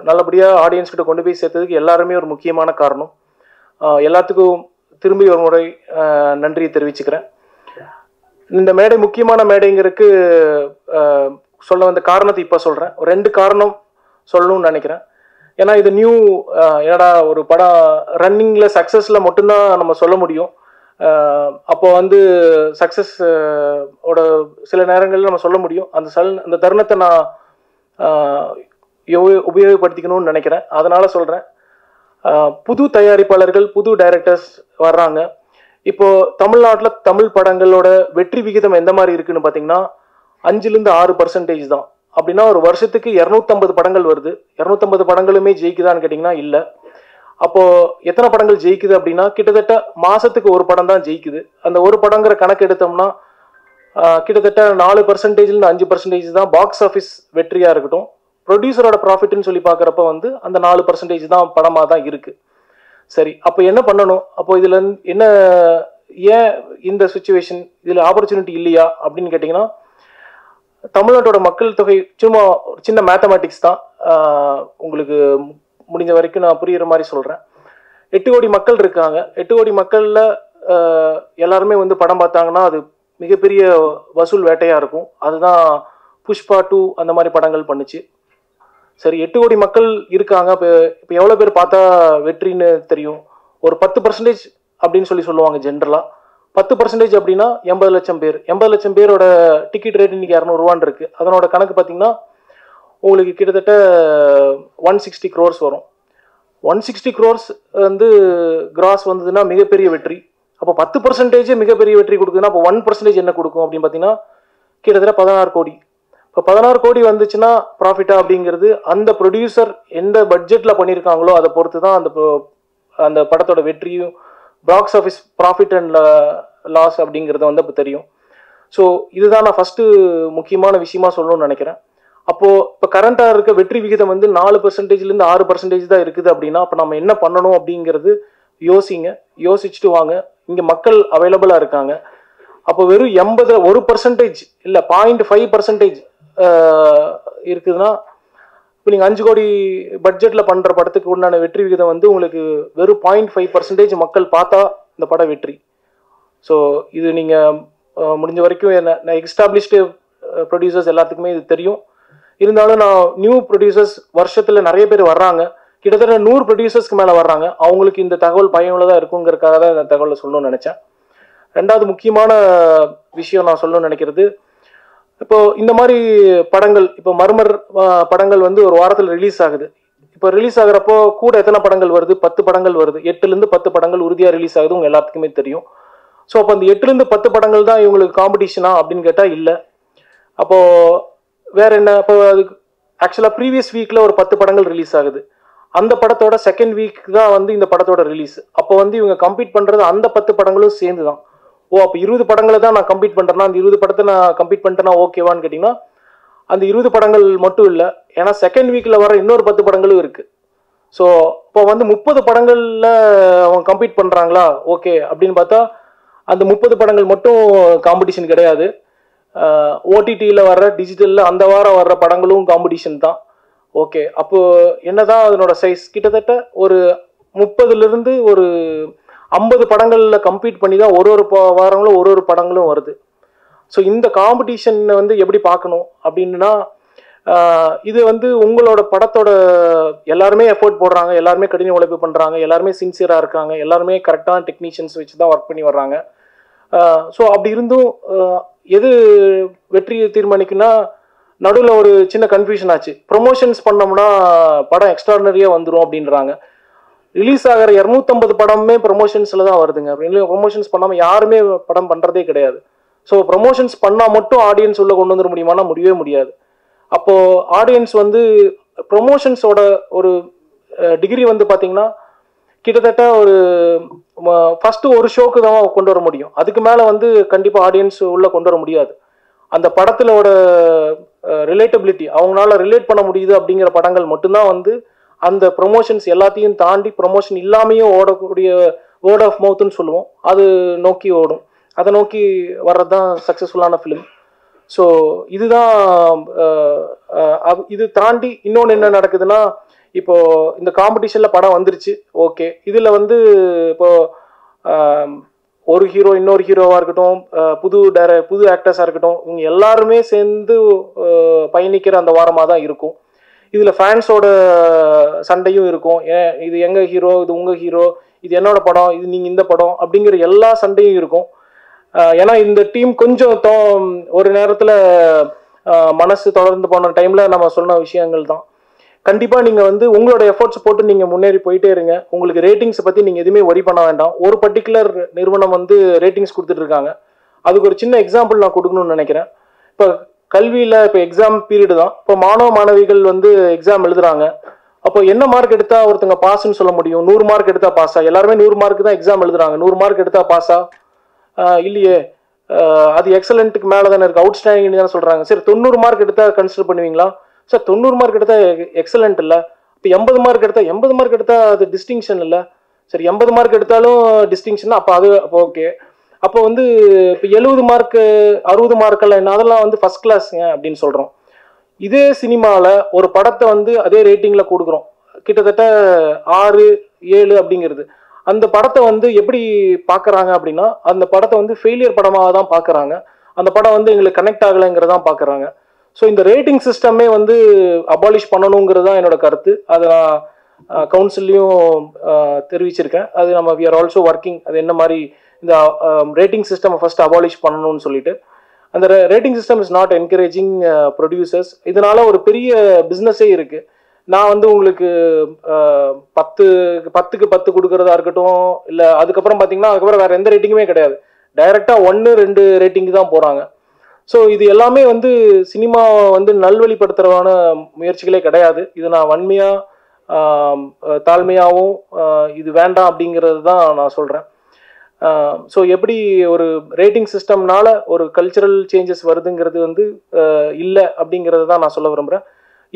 நல்லபடியாக ஆடியன்ஸ்கிட்ட கொண்டு போய் சேர்த்ததுக்கு எல்லாருமே ஒரு முக்கியமான காரணம். எல்லாத்துக்கும் திரும்பி ஒரு முறை நன்றியை தெரிவிச்சுக்கிறேன். இந்த மேடை முக்கியமான மேடைங்கிறதுக்கு சொல்ல வந்த காரணத்தை இப்போ சொல்கிறேன். 2 காரணம் சொல்லணும்னு நினைக்கிறேன். ஏன்னா இது நியூ, என்னடா ஒரு படம் ரன்னிங்கில் சக்ஸஸில் மட்டும்தான் நம்ம சொல்ல முடியும். அப்போ வந்து சக்ஸஸ் ஓட சில நேரங்களில் நம்ம சொல்ல முடியும். அந்த தருணத்தை நான் உபயோகப்படுத்திக்கணும்னு நினைக்கிறேன். அதனால் சொல்கிறேன், புது தயாரிப்பாளர்கள், புது டைரக்டர்ஸ் வர்றாங்க. இப்போது தமிழ்நாட்டில் தமிழ் படங்களோட வெற்றி விகிதம் எந்த மாதிரி இருக்குன்னு பார்த்தீங்கன்னா 5-6% தான். அப்படின்னா ஒரு வருஷத்துக்கு 250 படங்கள் வருது. 250 படங்களுமே ஜெயிக்குதான்னு கேட்டிங்கன்னா இல்லை. அப்போது எத்தனை படங்கள் ஜெயிக்குது அப்படின்னா கிட்டத்தட்ட மாதத்துக்கு ஒரு படம் தான் ஜெயிக்குது. அந்த ஒரு படங்கிற கணக்கு எடுத்தோம்னா கிட்டத்தட்ட 4%-5% தான் பாக்ஸ் ஆஃபீஸ் வெற்றியாக இருக்கட்டும். ப்ரொடியூசரோட ப்ராஃபிட்னு சொல்லி பார்க்குறப்ப வந்து அந்த 4% தான் படமாக தான் இருக்குது. சரி, அப்போ என்ன பண்ணணும்? அப்போ இதில் என்ன, ஏன் இந்த சுச்சுவேஷன், இதில் ஆப்பர்ச்சுனிட்டி இல்லையா அப்படின்னு கேட்டிங்கன்னா, தமிழ்நாட்டோட மக்கள் தொகை சும்மா சின்ன மேத்தமேட்டிக்ஸ் தான். உங்களுக்கு முடிஞ்ச வரைக்கும் நான் புரிகிற மாதிரி சொல்கிறேன். 8 கோடி மக்கள் இருக்காங்க. 8 கோடி மக்களில் எல்லாருமே வந்து படம் பார்த்தாங்கன்னா அது மிகப்பெரிய வசூல் வேட்டையாக இருக்கும். அதுதான் புஷ்பா 2 அந்த மாதிரி படங்கள் பண்ணுச்சு. சரி, 8 கோடி மக்கள் இருக்காங்க. இப்போ எவ்வளோ பேர் பார்த்தா வெற்றின்னு தெரியும்? ஒரு 10% அப்படின்னு சொல்லுவாங்க ஜென்ரலாக. 10% அப்படின்னா 80 லட்சம் பேர். 80 லட்சம் பேரோட டிக்கெட் ரேட் இன்னைக்கு 200 ரூபான்னு இருக்குது. அதனோட கணக்கு பார்த்தீங்கன்னா உங்களுக்கு கிட்டத்தட்ட 160 crores வரும். 160 crores வந்து கிராஸ் வந்ததுன்னா மிகப்பெரிய வெற்றி. அப்போ 10% மிகப்பெரிய வெற்றி கொடுக்குதுன்னா அப்போ 1% என்ன கொடுக்கும் அப்படின்னு பார்த்தீங்கன்னா கிட்டத்தட்ட 16 கோடி. இப்போ 16 கோடி வந்துச்சுன்னா ப்ராஃபிட்டா அப்படிங்கிறது அந்த ப்ரொடியூசர் எந்த பட்ஜெட்டில் பண்ணியிருக்காங்களோ அதை பொறுத்து தான் அந்த படத்தோட வெற்றியும் box office profit and loss அப்படிங்கிறது வந்து அப்போ தெரியும். ஸோ இதுதான் நான் ஃபஸ்ட்டு முக்கியமான விஷயமா சொல்லணும்னு நினைக்கிறேன். அப்போது இப்போ கரண்ட்டாக இருக்க வெற்றி விகிதம் வந்து 4%லேருந்து 6% தான் இருக்குது அப்படின்னா அப்போ நம்ம என்ன பண்ணணும் அப்படிங்கிறது யோசிச்சுட்டு வாங்க. இங்கே மக்கள் அவைலபிளாக இருக்காங்க. அப்போ வெறும் 1% இல்லை 0.5% இருக்குதுன்னா இப்போ நீங்கள் 5 கோடி பட்ஜெட்டில் பண்ணுற படத்துக்கு உண்டான வெற்றி விகிதம் வந்து உங்களுக்கு வெறும் 0.5% மக்கள் பார்த்தா இந்த படம் வெற்றி. ஸோ இது நீங்கள் முடிஞ்ச வரைக்கும் நான் எஸ்டாப்ளிஷ்டு ப்ரொடியூசர்ஸ் எல்லாத்துக்குமே இது தெரியும். இருந்தாலும் நான் நியூ ப்ரொடியூசர்ஸ் வருஷத்தில் நிறைய பேர் வர்றாங்க. கிட்டத்தட்ட 100 ப்ரொடியூசர்ஸ்க்கு மேலே வர்றாங்க. அவங்களுக்கு இந்த தகவல் பயனுள்ளதாக இருக்குங்கிறதுக்காக தான் இந்த தகவலை சொல்லணும்னு நினச்சேன். ரெண்டாவது முக்கியமான விஷயம் நான் சொல்லணும்னு நினைக்கிறது, இப்போ இந்த மாதிரி படங்கள், இப்போ மர்மர் படங்கள் வந்து ஒரு வாரத்தில் ரிலீஸ் ஆகுது. இப்போ ரிலீஸ் ஆகுறப்போ கூட எத்தனை படங்கள் வருது? 10 படங்கள் வருது. 8லேருந்து 10 படங்கள் உறுதியாக ரிலீஸ் ஆகுது, உங்கள் எல்லாத்துக்குமே தெரியும். ஸோ அப்போ அந்த 8லேருந்து 10 படங்கள் தான் இவங்களுக்கு காம்படிஷனா அப்படின்னு கேட்டால் இல்லை. அப்போது வேற என்ன? இப்போ அதுக்கு ஆக்சுவலாக ப்ரீவியஸ் வீக்கில் ஒரு 10 படங்கள் ரிலீஸ் ஆகுது. அந்த படத்தோட செகண்ட் வீக் தான் வந்து இந்த படத்தோட ரிலீஸ். அப்போ வந்து இவங்க கம்ப்ளீட் பண்ணுறது அந்த 10 படங்களும் சேர்ந்து தான். அப்போ 20 படங்களை தான் நான் கம்ப்ளீட் பண்ணுறேன்னா அந்த 20 படத்தை நான் கம்ப்ளீட் பண்ணிட்டேன்னா ஓகேவான்னு கேட்டிங்கன்னா அந்த 20 படங்கள் மட்டும் இல்லை, ஏன்னா செகண்ட் வீக்கில் வர இன்னொரு 10 படங்களும் இருக்குது. ஸோ இப்போ வந்து 30 படங்களில் அவங்க கம்ப்ளீட் பண்ணுறாங்களா ஓகே அப்படின்னு பார்த்தா அந்த 30 படங்கள் மட்டும் காம்படிஷன் கிடையாது. ஓடிடியில் வர்ற டிஜிட்டலில் அந்த வாரம் வர்ற படங்களும் காம்படிஷன் தான். ஓகே, அப்போ என்னதான் அதனோட சைஸ் கிட்டத்தட்ட ஒரு 30லேருந்து ஒரு 50 படங்களில் கம்ப்ளீட் பண்ணி தான் ஒரு வாரங்களும் ஒரு படங்களும் வருது. ஸோ இந்த காம்படிஷனை வந்து எப்படி பார்க்கணும் அப்படின்னா, இது வந்து உங்களோட படத்தோட எல்லாருமே எஃபோர்ட் போடுறாங்க, எல்லாருமே கடின உழைப்பு பண்ணுறாங்க, எல்லாருமே சின்சியராக இருக்காங்க, எல்லாருமே கரெக்டான டெக்னீஷியன்ஸ் வச்சு தான் ஒர்க் பண்ணி வர்றாங்க. ஸோ அப்படி இருந்தும் எது வெற்றியை தீர்மானிக்குன்னா நடுவில் ஒரு சின்ன கன்ஃபியூஷன் ஆச்சு. ப்ரொமோஷன்ஸ் பண்ணோம்னா படம் எக்ஸ்ட்ராடனரியாக வந்துடும் அப்படின்றாங்க. ரிலீஸ் ஆகிற 250 படமே ப்ரொமோஷன்ஸில் தான் வருதுங்க. அப்படின்னு ப்ரொமோஷன்ஸ் பண்ணாமல் யாருமே படம் பண்ணுறதே கிடையாது. ஸோ ப்ரொமோஷன்ஸ் பண்ணால் மட்டும் ஆடியன்ஸ் உள்ளே கொண்டு வந்துட முடியுமானா முடியவே முடியாது. அப்போது ஆடியன்ஸ் வந்து ப்ரொமோஷன்ஸோட ஒரு டிகிரி வந்து பார்த்திங்கன்னா கிட்டத்தட்ட ஒரு ஃபஸ்ட்டு ஒரு ஷோக்கு தான் கொண்டு வர முடியும். அதுக்கு மேலே வந்து கண்டிப்பாக ஆடியன்ஸ் உள்ளே கொண்டு வர முடியாது. அந்த படத்திலோட ரிலேட்டபிலிட்டி, அவங்களால ரிலேட் பண்ண முடியுது அப்படிங்கிற படங்கள் மட்டும்தான் வந்து அந்த ப்ரொமோஷன்ஸ் எல்லாத்தையும் தாண்டி ப்ரொமோஷன் இல்லாமையும் ஓடக்கூடிய வேர்ட் ஆஃப் மவுத்துன்னு சொல்லுவோம், அது நோக்கி ஓடும். அதை நோக்கி வர்றது தான் சக்ஸஸ்ஃபுல்லான ஃபிலிம். ஸோ இதுதான். இது தாண்டி இன்னொன்று என்ன நடக்குதுன்னா, இப்போ இந்த காம்படிஷனில் படம் வந்துருச்சு ஓகே, இதில் வந்து இப்போ ஒரு ஹீரோ இன்னொரு ஹீரோவாக இருக்கட்டும், புது ஆக்டர்ஸாக இருக்கட்டும், இவங்க எல்லாருமே சேர்ந்து பயணிக்கிற அந்த வாரமாக தான் இருக்கும். இதில் ஃபேன்ஸோட சண்டையும் இருக்கும். இது எங்கள் ஹீரோ, இது உங்கள் ஹீரோ, இது என்னோட படம், இது நீங்கள் இந்த படம் அப்படிங்கிற எல்லா சண்டையும் இருக்கும். ஏன்னா இந்த டீம் கொஞ்சம் ஒரு நேரத்தில் மனசு தொடர்ந்து போன டைமில் நம்ம சொன்ன விஷயங்கள் தான். கண்டிப்பாக நீங்கள் வந்து உங்களோட எஃபர்ட்ஸ் போட்டு நீங்கள் முன்னேறி போயிட்டே இருங்க. உங்களுக்கு ரேட்டிங்ஸை பற்றி நீங்கள் எதுவுமே ஒரி பண்ண வேண்டாம். ஒரு பர்டிகுலர் நிறுவனம் வந்து ரேட்டிங்ஸ் கொடுத்துட்டு இருக்காங்க. அதுக்கு ஒரு சின்ன எக்ஸாம்பிள் நான் கொடுக்கணும்னு நினைக்கிறேன். இப்போ கல்வியில் இப்போ எக்ஸாம் பீரியடு தான். இப்போ மாணவ மாணவிகள் வந்து எக்ஸாம் எழுதுறாங்க. அப்போ என்ன மார்க் எடுத்தால் ஒருத்தங்க பாஸ்ன்னு சொல்ல முடியும்? 100 மார்க் எடுத்தால் பாஸா? எல்லாருமே 100 மார்க் தான் எக்ஸாம் எழுதுறாங்க. 100 மார்க் எடுத்தால் பாஸா? இல்லையே, அது எக்ஸலண்ட்டுக்கு மேலே தானே இருக்குது, அவுட்ஸ்டாண்டிங் தானே சொல்கிறாங்க. சரி 90 மார்க் எடுத்தால் கன்சிடர் பண்ணுவீங்களா? சார் 90 மார்க் எடுத்தால் எக்ஸலண்ட் இல்லை. இப்போ 80 மார்க் எடுத்தால் அது டிஸ்டிங்ஷன் இல்லை. சரி 80 மார்க் எடுத்தாலும் டிஸ்டிங்ஷன், அப்போ அது அப்போ ஓகே. அப்போ வந்து இப்போ 70 மார்க்கு 60 மார்க்கெல்லாம் என்ன, அதெல்லாம் வந்து ஃபஸ்ட் கிளாஸுங்க அப்படின்னு சொல்கிறோம். இதே சினிமாவில் ஒரு படத்தை வந்து அதே ரேட்டிங்கில் கொடுக்குறோம், கிட்டத்தட்ட 6, 7 அப்படிங்கிறது. அந்த படத்தை வந்து எப்படி பார்க்குறாங்க அப்படின்னா, அந்த படத்தை வந்து ஃபெயிலியர் படமாக தான் பார்க்குறாங்க. அந்த படம் வந்து எங்களுக்கு கனெக்ட் ஆகலைங்கிறதான் பார்க்குறாங்க. ஸோ இந்த ரேட்டிங் சிஸ்டமே வந்து அபாலிஷ் பண்ணணுங்கிறது தான் என்னோட கருத்து. அதை நான் கவுன்சில்லையும் தெரிவிச்சிருக்கேன். அது நம்ம வி ஆர் ஆல்சோ ஒர்க்கிங். அது என்ன மாதிரி இந்த ரேட்டிங் சிஸ்டம் ஃபர்ஸ்ட் அபாலிஷ் பண்ணணும்னு சொல்லிட்டு. அந்த rating system is not encouraging producers. இதனால ஒரு பெரிய பிஸ்னஸே இருக்கு. நான் வந்து உங்களுக்கு 10க்கு 10 கொடுக்கறதா இருக்கட்டும், இல்லை அதுக்கப்புறம் பார்த்தீங்கன்னா அதுக்கப்புறம் வேற எந்த ரேட்டிங்குமே கிடையாது. டைரெக்டாக 1, 2 ரேட்டிங்கு தான் போகிறாங்க. ஸோ இது எல்லாமே வந்து சினிமாவை வந்து நல்வழிப்படுத்துறவான முயற்சிகளே கிடையாது. இது நான் வன்மையாக தாழ்மையாகவும் இது வேண்டாம் அப்படிங்கிறது தான் நான் சொல்கிறேன். ஸோ எப்படி ஒரு ரேட்டிங் சிஸ்டம்னால ஒரு கல்ச்சரல் சேஞ்சஸ் வருதுங்கிறது வந்து இல்லை அப்படிங்கிறது தான் நான் சொல்ல விரும்புகிறேன்.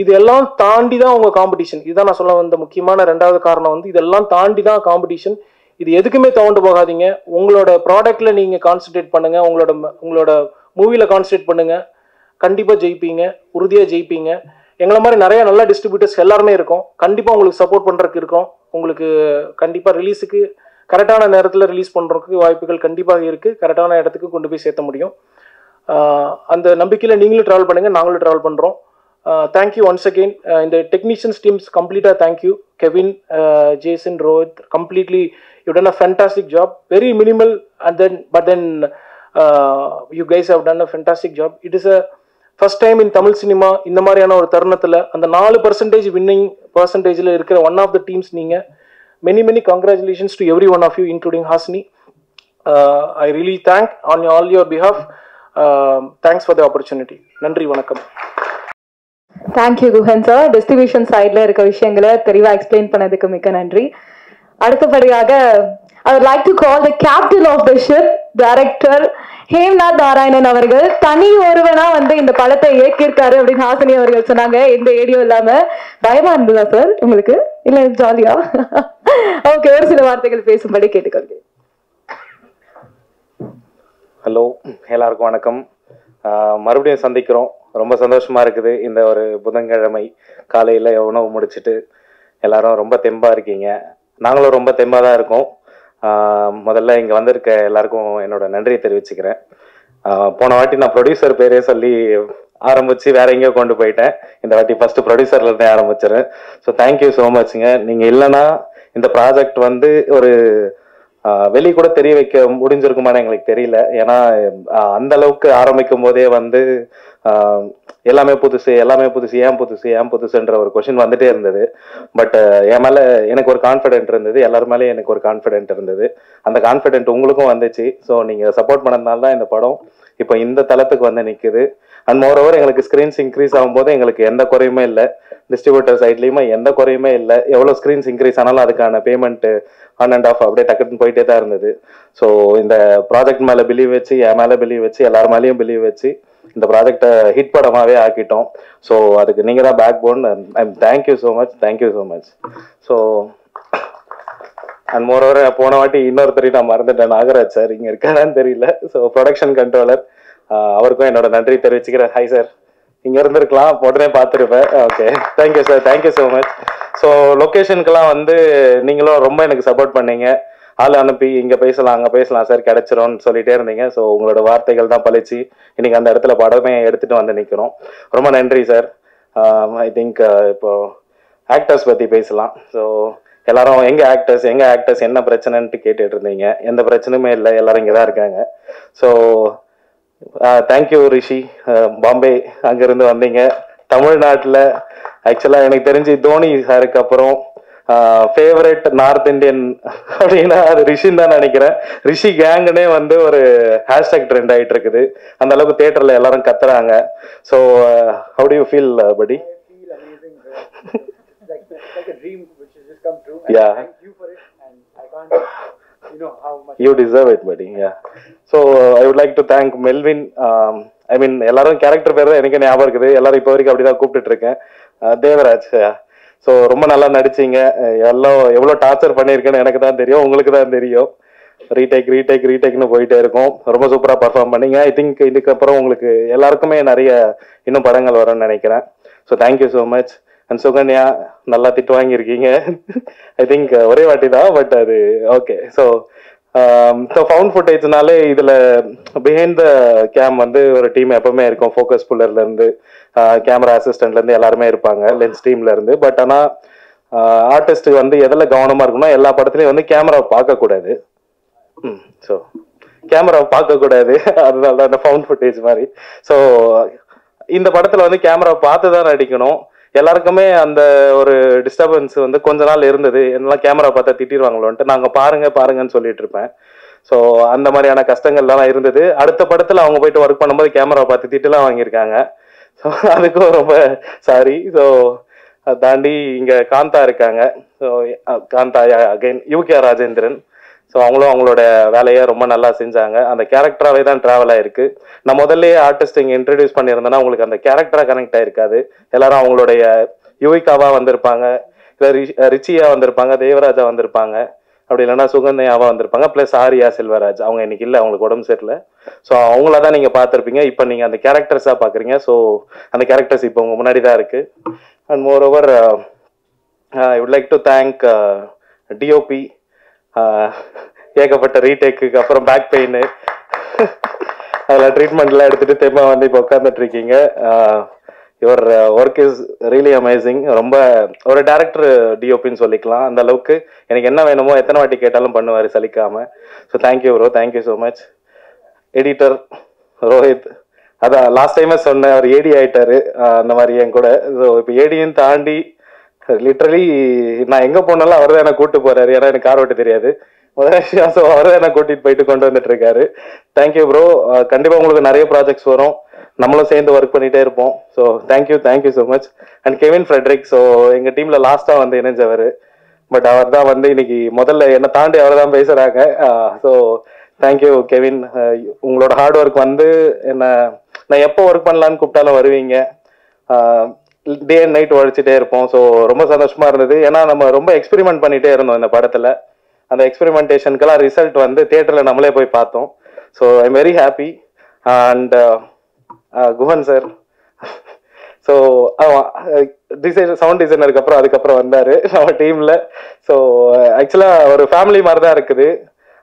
இதெல்லாம் தாண்டி தான் உங்கள் காம்படிஷன். இதுதான் நான் சொல்ல வந்த முக்கியமான ரெண்டாவது காரணம் வந்து இதெல்லாம் தாண்டி தான் காம்படிஷன். இது எதுக்குமே தவண்டு போகாதீங்க. உங்களோட ப்ராடக்ட்ல நீங்கள் கான்சென்ட்ரேட் பண்ணுங்கள், உங்களோட மூவியில் கான்சென்ட்ரேட் பண்ணுங்கள். கண்டிப்பாக ஜெயிப்பீங்க, உறுதியாக ஜெயிப்பீங்க. எங்களை மாதிரி நிறைய நல்ல டிஸ்ட்ரிபியூட்டர்ஸ் எல்லாருமே இருக்கோம். கண்டிப்பாக உங்களுக்கு சப்போர்ட் பண்ணுறதுக்கு இருக்கோம். உங்களுக்கு கண்டிப்பாக ரிலீஸுக்கு கரெக்டான நேரத்தில் ரிலீஸ் பண்ணுறதுக்கு வாய்ப்புகள் கண்டிப்பாக இருக்குது. கரெக்டான இடத்துக்கு கொண்டு போய் சேர்த்த முடியும். அந்த நம்பிக்கையில் நீங்களும் ட்ராவல் பண்ணுங்கள், நாங்களும் ட்ராவல் பண்ணுறோம். Thank you once again. இந்த டெக்னீஷியன்ஸ் டீம்ஸ் கம்ப்ளீட்டாக thank you. Kevin, Jason, Rohit, completely you done a fantastic job. Very minimal and then you guys have done a fantastic job. It is a first time in Tamil cinema இந்த மாதிரியான ஒரு தருணத்தில் அந்த 4% winning பர்சன்டேஜில் இருக்கிற one of the teams நீங்கள். many congratulations to every one of you including Hasni. I really thank on all your behalf. Thanks for the opportunity. நன்றி, வணக்கம். Thank you Guhan sir. டிஸ்ட்ரிபியூஷன் சைட்ல இருக்க விஷயங்களை தெளிவா எக்ஸ்பிளைன் பண்ணதுக்கு மிக்க நன்றி. அடுத்தபடியாக I would like to call the captain of the ship, director Hemnath Narayanan அவர்கள். தனி ஒருவனா வந்து இந்த படத்தை இயக்கியிருக்காரு அப்படின்னு ஹாசினி அவர்கள் சொன்னாங்க. எந்த ஏடியோ இல்லாம. பயமா இருந்ததா சார் உங்களுக்கு? இல்ல ஜாலியா? ஓகே, ஒரு சில வார்த்தைகள் பேசும்படி கேட்டுக்கொள்கிறேன். ஹலோ, எல்லாருக்கும் வணக்கம். மறுபடியும் சந்திக்கிறோம். ரொம்ப சந்தோஷமா இருக்குது. இந்த ஒரு புதன்கிழமை காலையில உணவு முடிச்சுட்டு எல்லாரும் ரொம்ப தெம்பா இருக்கீங்க. நாங்களும் ரொம்ப தெம்பா தான் இருக்கோம். முதல்ல இங்கே வந்திருக்க எல்லாருக்கும் என்னோட நன்றியை தெரிவிச்சுக்கிறேன். போன வாட்டி நான் ப்ரொடியூசர் பேரே சொல்லி ஆரம்பிச்சு வேற எங்கேயோ கொண்டு போயிட்டேன். இந்த வாட்டி ஃபர்ஸ்ட் ப்ரொடியூசர்ல இருந்தே ஆரம்பிச்சிடறேன். ஸோ தேங்க்யூ ஸோ மச்ங்க. நீங்கள் இல்லைன்னா இந்த ப்ராஜெக்ட் வந்து ஒரு வெளியே கூட தெரிய வைக்க முடிஞ்சிருக்குமான்னு எங்களுக்கு தெரியல. ஏன்னா அந்த அளவுக்கு ஆரம்பிக்கும் போதே வந்து எல்லாமே புதுசு, ஏன் புதுசுன்ற ஒரு கொஸ்டின் வந்துட்டே இருந்தது. பட் என் மேல எனக்கு ஒரு கான்ஃபிடென்ட் இருந்தது, எல்லாரும் மேலே எனக்கு ஒரு கான்ஃபிடென்ட் இருந்தது. அந்த கான்ஃபிடென்ட் உங்களுக்கும் வந்துச்சு. ஸோ நீங்க சப்போர்ட் பண்ணதுனால தான் இந்த படம் இப்போ இந்த தளத்துக்கு வந்து நிற்குது. அண்ட் மோர் ஓவர் எங்களுக்கு ஸ்க்ரீன்ஸ் இன்க்ரீஸ் ஆகும்போது எங்களுக்கு எந்த குறையுமே இல்லை. டிஸ்ட்ரிபியூட்டர் சைட்லேயுமே எந்த குறையுமே இல்லை. எவ்வளோ ஸ்க்ரீன்ஸ் இன்க்ரீஸ் ஆனாலும் அதுக்கான பேமெண்ட் ஆன் அண்ட் ஆஃப் அப்படியே டக்குன்னு போயிட்டே தான் இருந்தது. ஸோ இந்த ப்ராஜெக்ட் மேலே பிலீவ் வச்சு, என் மேலே பிலீவ் வச்சு, எல்லார் மேலேயும் பிலீவ் வச்சு இந்த ப்ராஜெக்டை ஹிட் படமாகவே ஆக்கிட்டோம். ஸோ அதுக்கு நீங்கள் தான் backbone. Thank you so much. So and moreover போன வாட்டி இன்னொருத்தரையும் நான் மறந்துட்டேன், நாகராஜ் சார் இங்கே இருக்காரான்னு தெரியல. ஸோ ப்ரொடக்ஷன் கண்ட்ரோலர், அவருக்கும் என்னோட நன்றி தெரிவிச்சுக்கிறேன். ஹாய் சார், இங்கே இருந்திருக்கலாம், உடனே பார்த்துருப்பேன். Okay, thank you sir, thank you so much. So லொக்கேஷனுக்கெல்லாம் வந்து நீங்களும் ரொம்ப எனக்கு சப்போர்ட் பண்ணீங்க. ஆள் அனுப்பி இங்கே பேசலாம் அங்கே பேசலாம் சார், கிடைச்சிரும்னு சொல்லிட்டே இருந்தீங்க. ஸோ உங்களோட வார்த்தைகள் தான் பழிச்சு இன்னைக்கு அந்த இடத்துல படமே எடுத்துட்டு வந்து நிற்கிறோம். ரொம்ப நன்றி சார். ஐ திங்க் இப்போ ஆக்டர்ஸ் பற்றி பேசலாம். ஸோ எல்லாரும் எங்க ஆக்டர்ஸ் என்ன பிரச்சனைன்ட்டு கேட்டுட்டு இருந்தீங்க. எந்த பிரச்சனையுமே இல்லை, எல்லாரும் இங்கே தான் இருக்காங்க. ஸோ தேங்க்யூ ரிஷி, பாம்பே அங்கிருந்து வந்தீங்க. தமிழ்நாட்டில் ஆக்சுவலாக எனக்கு தெரிஞ்சு தோனி சாருக்கு அப்புறம் ஃபேவரட் நார்த் இந்தியன் அப்படின்னா அது ரிஷின்னு தான் நினைக்கிறேன். ரிஷி கேங்குனே வந்து ஒரு ஹேஷ்டாக் ட்ரெண்ட் ஆகிட்டு இருக்குது. அந்த அளவுக்கு தியேட்டர்ல எல்லாரும் கத்துறாங்க. So how to you feel படி? Yeah. You deserve it, buddy. Yeah. So I would like to thank Melvin. I mean, எல்லாரும் கேரக்டர் பேர் தான் எனக்கு ஞாபகம் இருக்குது. எல்லாரும் இப்போ வரைக்கும் அப்படிதான் கூப்பிட்டுட்டு இருக்கேன். தேவராஜ். ஸோ ரொம்ப நல்லா நடிச்சிங்க. எவ்வளோ டார்ச்சர் பண்ணியிருக்கேன்னு எனக்கு தான் தெரியும், உங்களுக்கு தான் தெரியும். ரீடேக்னு போயிட்டே இருக்கும். ரொம்ப சூப்பராக பர்ஃபார்ம் பண்ணீங்க. ஐ திங்க் இதுக்கப்புறம் உங்களுக்கு எல்லாருக்குமே நிறைய இன்னும் படங்கள் வரும்னு நினைக்கிறேன். So thank you so much. And Sukanya, நல்லா திட்டு வாங்கியிருக்கீங்க. ஐ திங்க் ஒரே வாட்டி தான், பட் அது ஓகே. ஸோ ஃபவுண்ட் ஃபுட்டேஜ்னாலே இதில் பிஹைண்ட் த கேம் வந்து ஒரு டீம் எப்பவுமே இருக்கும். ஃபோக்கஸ் புல்லர்லேருந்து கேமரா அசிஸ்டன்ட்லேருந்து எல்லாருமே இருப்பாங்க, லென்ஸ் டீம்லேருந்து. பட் ஆனால் ஆர்டிஸ்ட்டுக்கு வந்து எதில் கவனமாக இருக்கணும், எல்லா படத்துலையும் வந்து கேமராவை பார்க்கக்கூடாது. ஸோ கேமராவை பார்க்கக்கூடாது, அதனால தான் அந்த ஃபவுண்ட் ஃபுட்டேஜ் மாதிரி. ஸோ இந்த படத்தில் வந்து கேமராவை பார்த்து தான் நடிக்கணும். எல்லாருக்குமே அந்த ஒரு டிஸ்டர்பன்ஸ் வந்து கொஞ்ச நாள் இருந்தது. என்னெல்லாம் கேமரா பார்த்தா திட்டிடுவாங்களோன்ட்டு நாங்கள் பாருங்கன்னு சொல்லிட்டு இருப்பேன். ஸோ அந்த மாதிரியான கஷ்டங்கள்லாம் இருந்தது. அடுத்த படத்தில் அவங்க போயிட்டு ஒர்க் பண்ணும்போது கேமரா பார்த்து திட்டுலாம் வாங்கியிருக்காங்க. ஸோ அதுக்கும் ரொம்ப சாரி. ஸோ அதை தாண்டி இங்கே காந்தா இருக்காங்க. So Kantha again UK Rajendran. So அவங்களும் அவங்களோட வேலையை ரொம்ப நல்லா செஞ்சாங்க. அந்த கேரக்டராகவே தான் ட்ராவல் ஆயிருக்கு. நான் முதல்ல ஆர்டிஸ்ட் இங்கே இன்ட்ரடியூஸ் பண்ணியிருந்தேன்னா உங்களுக்கு அந்த கேரக்டராக கனெக்ட் ஆயிருக்காது. எல்லாரும் அவங்களுடைய யுவிகாவா வந்திருப்பாங்க, இல்லை ரிச்சியா வந்திருப்பாங்க, தேவராஜா வந்திருப்பாங்க, அப்படி இல்லைன்னா சுகந்தையாவா வந்திருப்பாங்க, ப்ளஸ் ஆரியா செல்வராஜ். அவங்க இன்னைக்கு இல்லை, அவங்களுக்கு உடம்பு சரியில்லை. ஸோ அவங்கள தான் நீங்கள் பார்த்துருப்பீங்க. இப்போ நீங்கள் அந்த கேரக்டர்ஸாக பார்க்குறீங்க. ஸோ அந்த கேரக்டர்ஸ் இப்போ உங்கள் முன்னாடி தான் இருக்குது. And more over I would like to thank DOP. ஏகப்பட்ட ரீடேக்கு அப்புறம் பேக் பெயின் அதில் ட்ரீட்மெண்ட்லாம் எடுத்துகிட்டு தெம்மா வந்து இப்போ உட்காந்துட்டு இருக்கீங்க. Your work is really amazing. ரொம்ப ஒரு டேரக்டர் டிஓபின்னு சொல்லிக்கலாம். அந்த அளவுக்கு எனக்கு என்ன வேணுமோ எத்தனை வாட்டி கேட்டாலும் பண்ணுவார் சலிக்காமல். So thank you bro, thank you so much. Editor Rohit, அதான் லாஸ்ட் டைமே சொன்னேன், அவர் ஏடி ஆகிட்டாரு அந்த மாதிரி என் கூட. ஸோ இப்போ ஏடியும் தாண்டி லிட்ரலி நான் எங்கே போனாலும் அவர் தான் என்னை கூப்பிட்டு போகிறாரு. ஏன்னா எனக்கு கார் ஓட்ட தெரியாது முதல் விஷயம். ஸோ அவர் தான் என்னை கூட்டிகிட்டு போயிட்டு கொண்டு வந்துட்டு இருக்காரு. Thank you bro. கண்டிப்பாக உங்களுக்கு நிறைய ப்ராஜெக்ட்ஸ் வரும், நம்மளும் சேர்ந்து ஒர்க் பண்ணிகிட்டே இருப்போம். So thank you so much. And Kevin Fredrick, so எங்கள் டீமில் லாஸ்ட்டாக வந்து இணைஞ்சவர். பட் அவர் தான் வந்து இன்னைக்கு முதல்ல என்னை தாண்டி அவர் தான் பேசுகிறாங்க. So thank you Kevin. உங்களோட ஹார்ட் ஒர்க் வந்து என்ன நான் எப்போ ஒர்க் பண்ணலான்னு கூப்பிட்டாலும் வருவீங்க. டே அண்ட் நைட் உழைச்சிட்டே இருப்போம். ஸோ ரொம்ப சந்தோஷமாக இருந்தது. ஏன்னா நம்ம ரொம்ப எக்ஸ்பெரிமெண்ட் பண்ணிகிட்டே இருந்தோம் இந்த படத்தில். அந்த எக்ஸ்பெரிமெண்டேஷனுக்கெல்லாம் ரிசல்ட் வந்து தியேட்டரில் நம்மளே போய் பார்த்தோம். So I am very happy. And Guhan sir, so sound டிசைனருக்கு அப்புறம் அதுக்கப்புறம் வந்தார் நம்ம டீமில். ஸோ ஆக்சுவலாக ஒரு ஃபேமிலி மாதிரி தான் இருக்குது.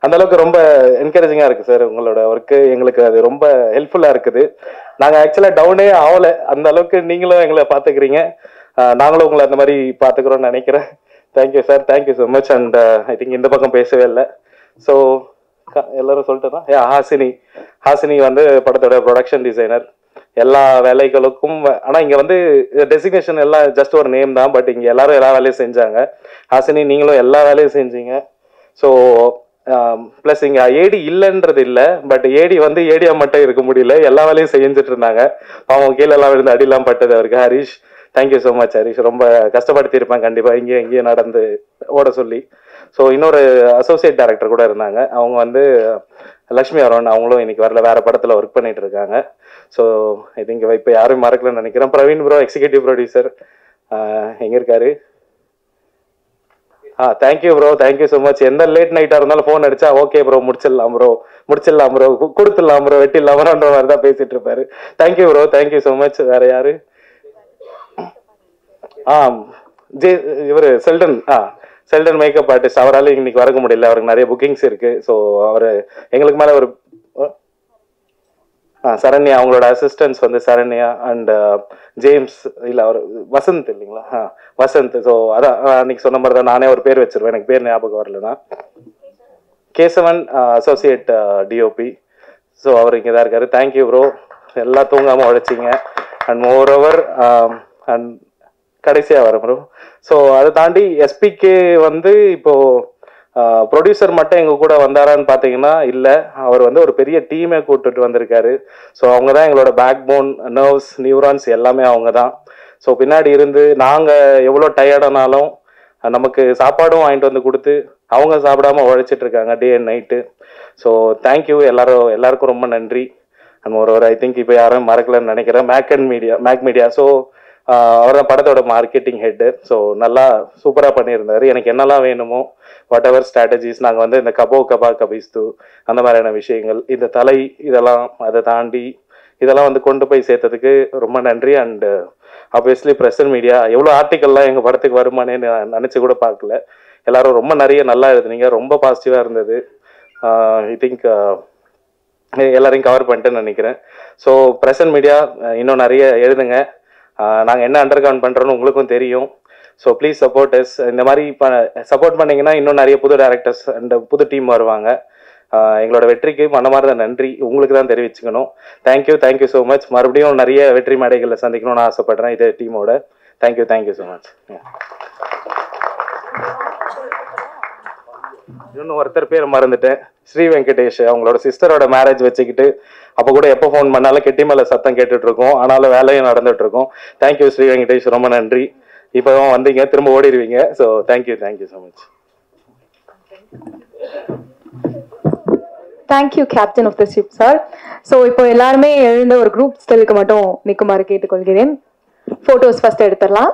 அந்த அளவுக்கு ரொம்ப என்கரேஜிங்காக இருக்குது சார் உங்களோட ஒர்க்கு. எங்களுக்கு அது ரொம்ப ஹெல்ப்ஃபுல்லாக இருக்குது. நாங்கள் ஆக்சுவலாக டவுனே ஆகலை, அந்த அளவுக்கு நீங்களும் எங்களை பார்த்துக்கிறீங்க, நாங்களும் உங்களை அந்த மாதிரி பார்த்துக்கிறோன்னு நினைக்கிறேன். Thank you sir, thank you so much. And I think இந்த பக்கம் பேசவே இல்லை. ஸோ எல்லாரும் சொல்லிட்டேன்னா ஹாசினி வந்து படத்தோட ப்ரொடக்ஷன் டிசைனர். எல்லா வேலைகளுக்கும் ஆனால் இங்கே வந்து டெசிக்னேஷன் எல்லாம் ஜஸ்ட் ஒரு நேம் தான். பட் இங்கே எல்லாரும் எல்லா வேலையும் செஞ்சாங்க. ஹாசினி நீங்களும் எல்லா வேலையும் செஞ்சீங்க. ஸோ ப்ளஸ் இங்கே ஏடி இல்லைன்றது இல்லை, பட் ஏடி வந்து ஏடியா மட்டும் இருக்க முடியல, எல்லா வேலையும் செஞ்சுட்டு இருந்தாங்க. அவங்க கீழே எல்லாம் விழுந்து அடிலாம் பட்டது அவருக்கு. Harish, thank you so much Harish. ரொம்ப கஷ்டப்படுத்தியிருப்பேன் கண்டிப்பாக இங்கேயும் நடந்து ஓட சொல்லி. ஸோ இன்னொரு அசோசியேட் டைரக்டர் கூட இருந்தாங்க, அவங்க வந்து லக்ஷ்மி அருண். அவங்களும் இன்னைக்கு வரல, வேற படத்தில் ஒர்க் பண்ணிட்டு இருக்காங்க. ஸோ ஐ திங்க் இப்போ யாரும் மறக்கலன்னு நினைக்கிறேன். பிரவீன் ப்ரோ, எக்ஸிக்யூட்டிவ் ப்ரொடியூசர், எங்கே இருக்காரு? Thank you bro, thank you so much. எந்த லேட் நைட்டாக இருந்தாலும் ஃபோன் அடிச்சா ஓகே ப்ரோ முடிச்சிடலாம் ப்ரோ கொடுத்துடலாம் ப்ரோ வெட்டிடலாமன்ற மாதிரி தான் பேசிட்டு இருப்பாரு. Thank you bro, thank you so much. வேற யாரு? இவர் செல்டன் மேக்கப் ஆர்டிஸ்ட். அவரால் இன்னைக்கு வரக்க முடியல, அவருக்கு நிறைய புக்கிங்ஸ் இருக்கு. ஸோ அவர் எங்களுக்கு மேலே ஒரு சரண்யா, அவங்களோட அசிஸ்டன்ஸ் வந்து சரண்யா அண்ட் ஜேம்ஸ், இல்லை அவர் வசந்த் இல்லைங்களா? வசந்த். ஸோ அதான் அன்னைக்கு சொன்ன மாதிரி தான் நானே ஒரு பேர் வச்சிருவேன், எனக்கு பேர் ஞாபகம் வரலன்னா. Kesavan, associate DOP. ஸோ அவர் இங்கே தான் இருக்காரு. தேங்க்யூ ப்ரோ, எல்லாம் தூங்காமல் உழைச்சிங்க. அண்ட் மோர் ஓவர் அண்ட் கடைசியாக வர ப்ரோ. ஸோ அதை தாண்டி எஸ்பிகே வந்து இப்போது ப்ரொடியூசர் மட்டும் எங்கள் கூட வந்தாரான்னு பார்த்தீங்கன்னா இல்லை, அவர் வந்து ஒரு பெரிய டீமை கூப்பிட்டுட்டு வந்திருக்காரு. ஸோ அவங்க தான் எங்களோட பேக் போன், நர்வ்ஸ், நியூரான்ஸ் எல்லாமே அவங்க தான். ஸோ பின்னாடி இருந்து நாங்கள் எவ்வளோ டயர்டானாலும் நமக்கு சாப்பாடும் வாங்கிட்டு வந்து கொடுத்து அவங்க சாப்பிடாம உழைச்சிட்டு இருக்காங்க day and night. So thank you எல்லாருக்கும் ரொம்ப நன்றி. அண்ட் ஒரு ஐ திங்க் இப்போ யாரும் மறக்கலன்னு நினைக்கிறேன், மேக் மீடியா. ஸோ அவர் தான் படத்தோட மார்க்கெட்டிங் ஹெட்டு. ஸோ நல்லா சூப்பராக பண்ணியிருந்தார். எனக்கு என்னெல்லாம் வேணுமோ வாட் எவர் ஸ்ட்ராட்டஜிஸ், நாங்கள் வந்து இந்த கபா கபிஸ்து அந்த மாதிரியான விஷயங்கள், இந்த தலை இதெல்லாம் அதை தாண்டி இதெல்லாம் வந்து கொண்டு போய் சேர்த்ததுக்கு ரொம்ப நன்றி. And obviously press and media, எவ்வளோ ஆர்டிக்கல்லாம் எங்கள் படத்துக்கு வருமானே நினச்சி கூட பார்க்கல. எல்லாரும் ரொம்ப நிறைய நல்லா எழுதுனீங்க, ரொம்ப பாசிட்டிவாக இருந்தது. ஐ திங்க் எல்லாரையும் கவர் பண்ணிட்டேன்னு நினைக்கிறேன். ஸோ ப்ரெஸ் அண்ட் மீடியா இன்னும் நிறைய எழுதுங்க. நாங்கள் என்ன அண்டர் கவுண்ட் பண்ணுறோன்னு உங்களுக்கும் தெரியும். So please support us. இந்த மாதிரி சப்போர்ட் பண்ணிங்கன்னா இன்னும் நிறைய புது டேரக்டர்ஸ் அண்ட் புது டீம் வருவாங்க. எங்களோட வெற்றிக்கு மனமார்ந்த நன்றி உங்களுக்கு தான் தெரிவிச்சுக்கணும். Thank you so much. மறுபடியும் நிறைய வெற்றி மேடைகளில் சந்திக்கணும்னு ஆசைப்படுறேன் இதே டீமோட. Thank you so much. இன்னும் ஒருத்தர் பேர் மறந்துட்டேன், ஸ்ரீ வெங்கடேஷ். அவங்களோட சிஸ்டரோட மேரேஜ் வச்சுக்கிட்டு அப்போ கூட எப்போ ஃபோன் பண்ணாலும் கெட்டி மேலே சத்தம் கேட்டுட்டு இருக்கோம், ஆனாலும் வேலையும் நடந்துட்டு இருக்கோம். தேங்க்யூ ஸ்ரீ வெங்கடேஷ், ரொம்ப நன்றி. இப்போ வந்தீங்க, திரும்ப ஓடிடுவீங்க. So thank you so much. Thank you captain of the ship sir. So இப்போ எல்லாருமே எழுந்த ஒரு குரூப் ஸ்டிலுக்கு மட்டும் நிற்குமாறு கேட்டுக்கொள்கிறேன். ஃபோட்டோஸ் ஃபர்ஸ்ட் எடுத்துடலாம்.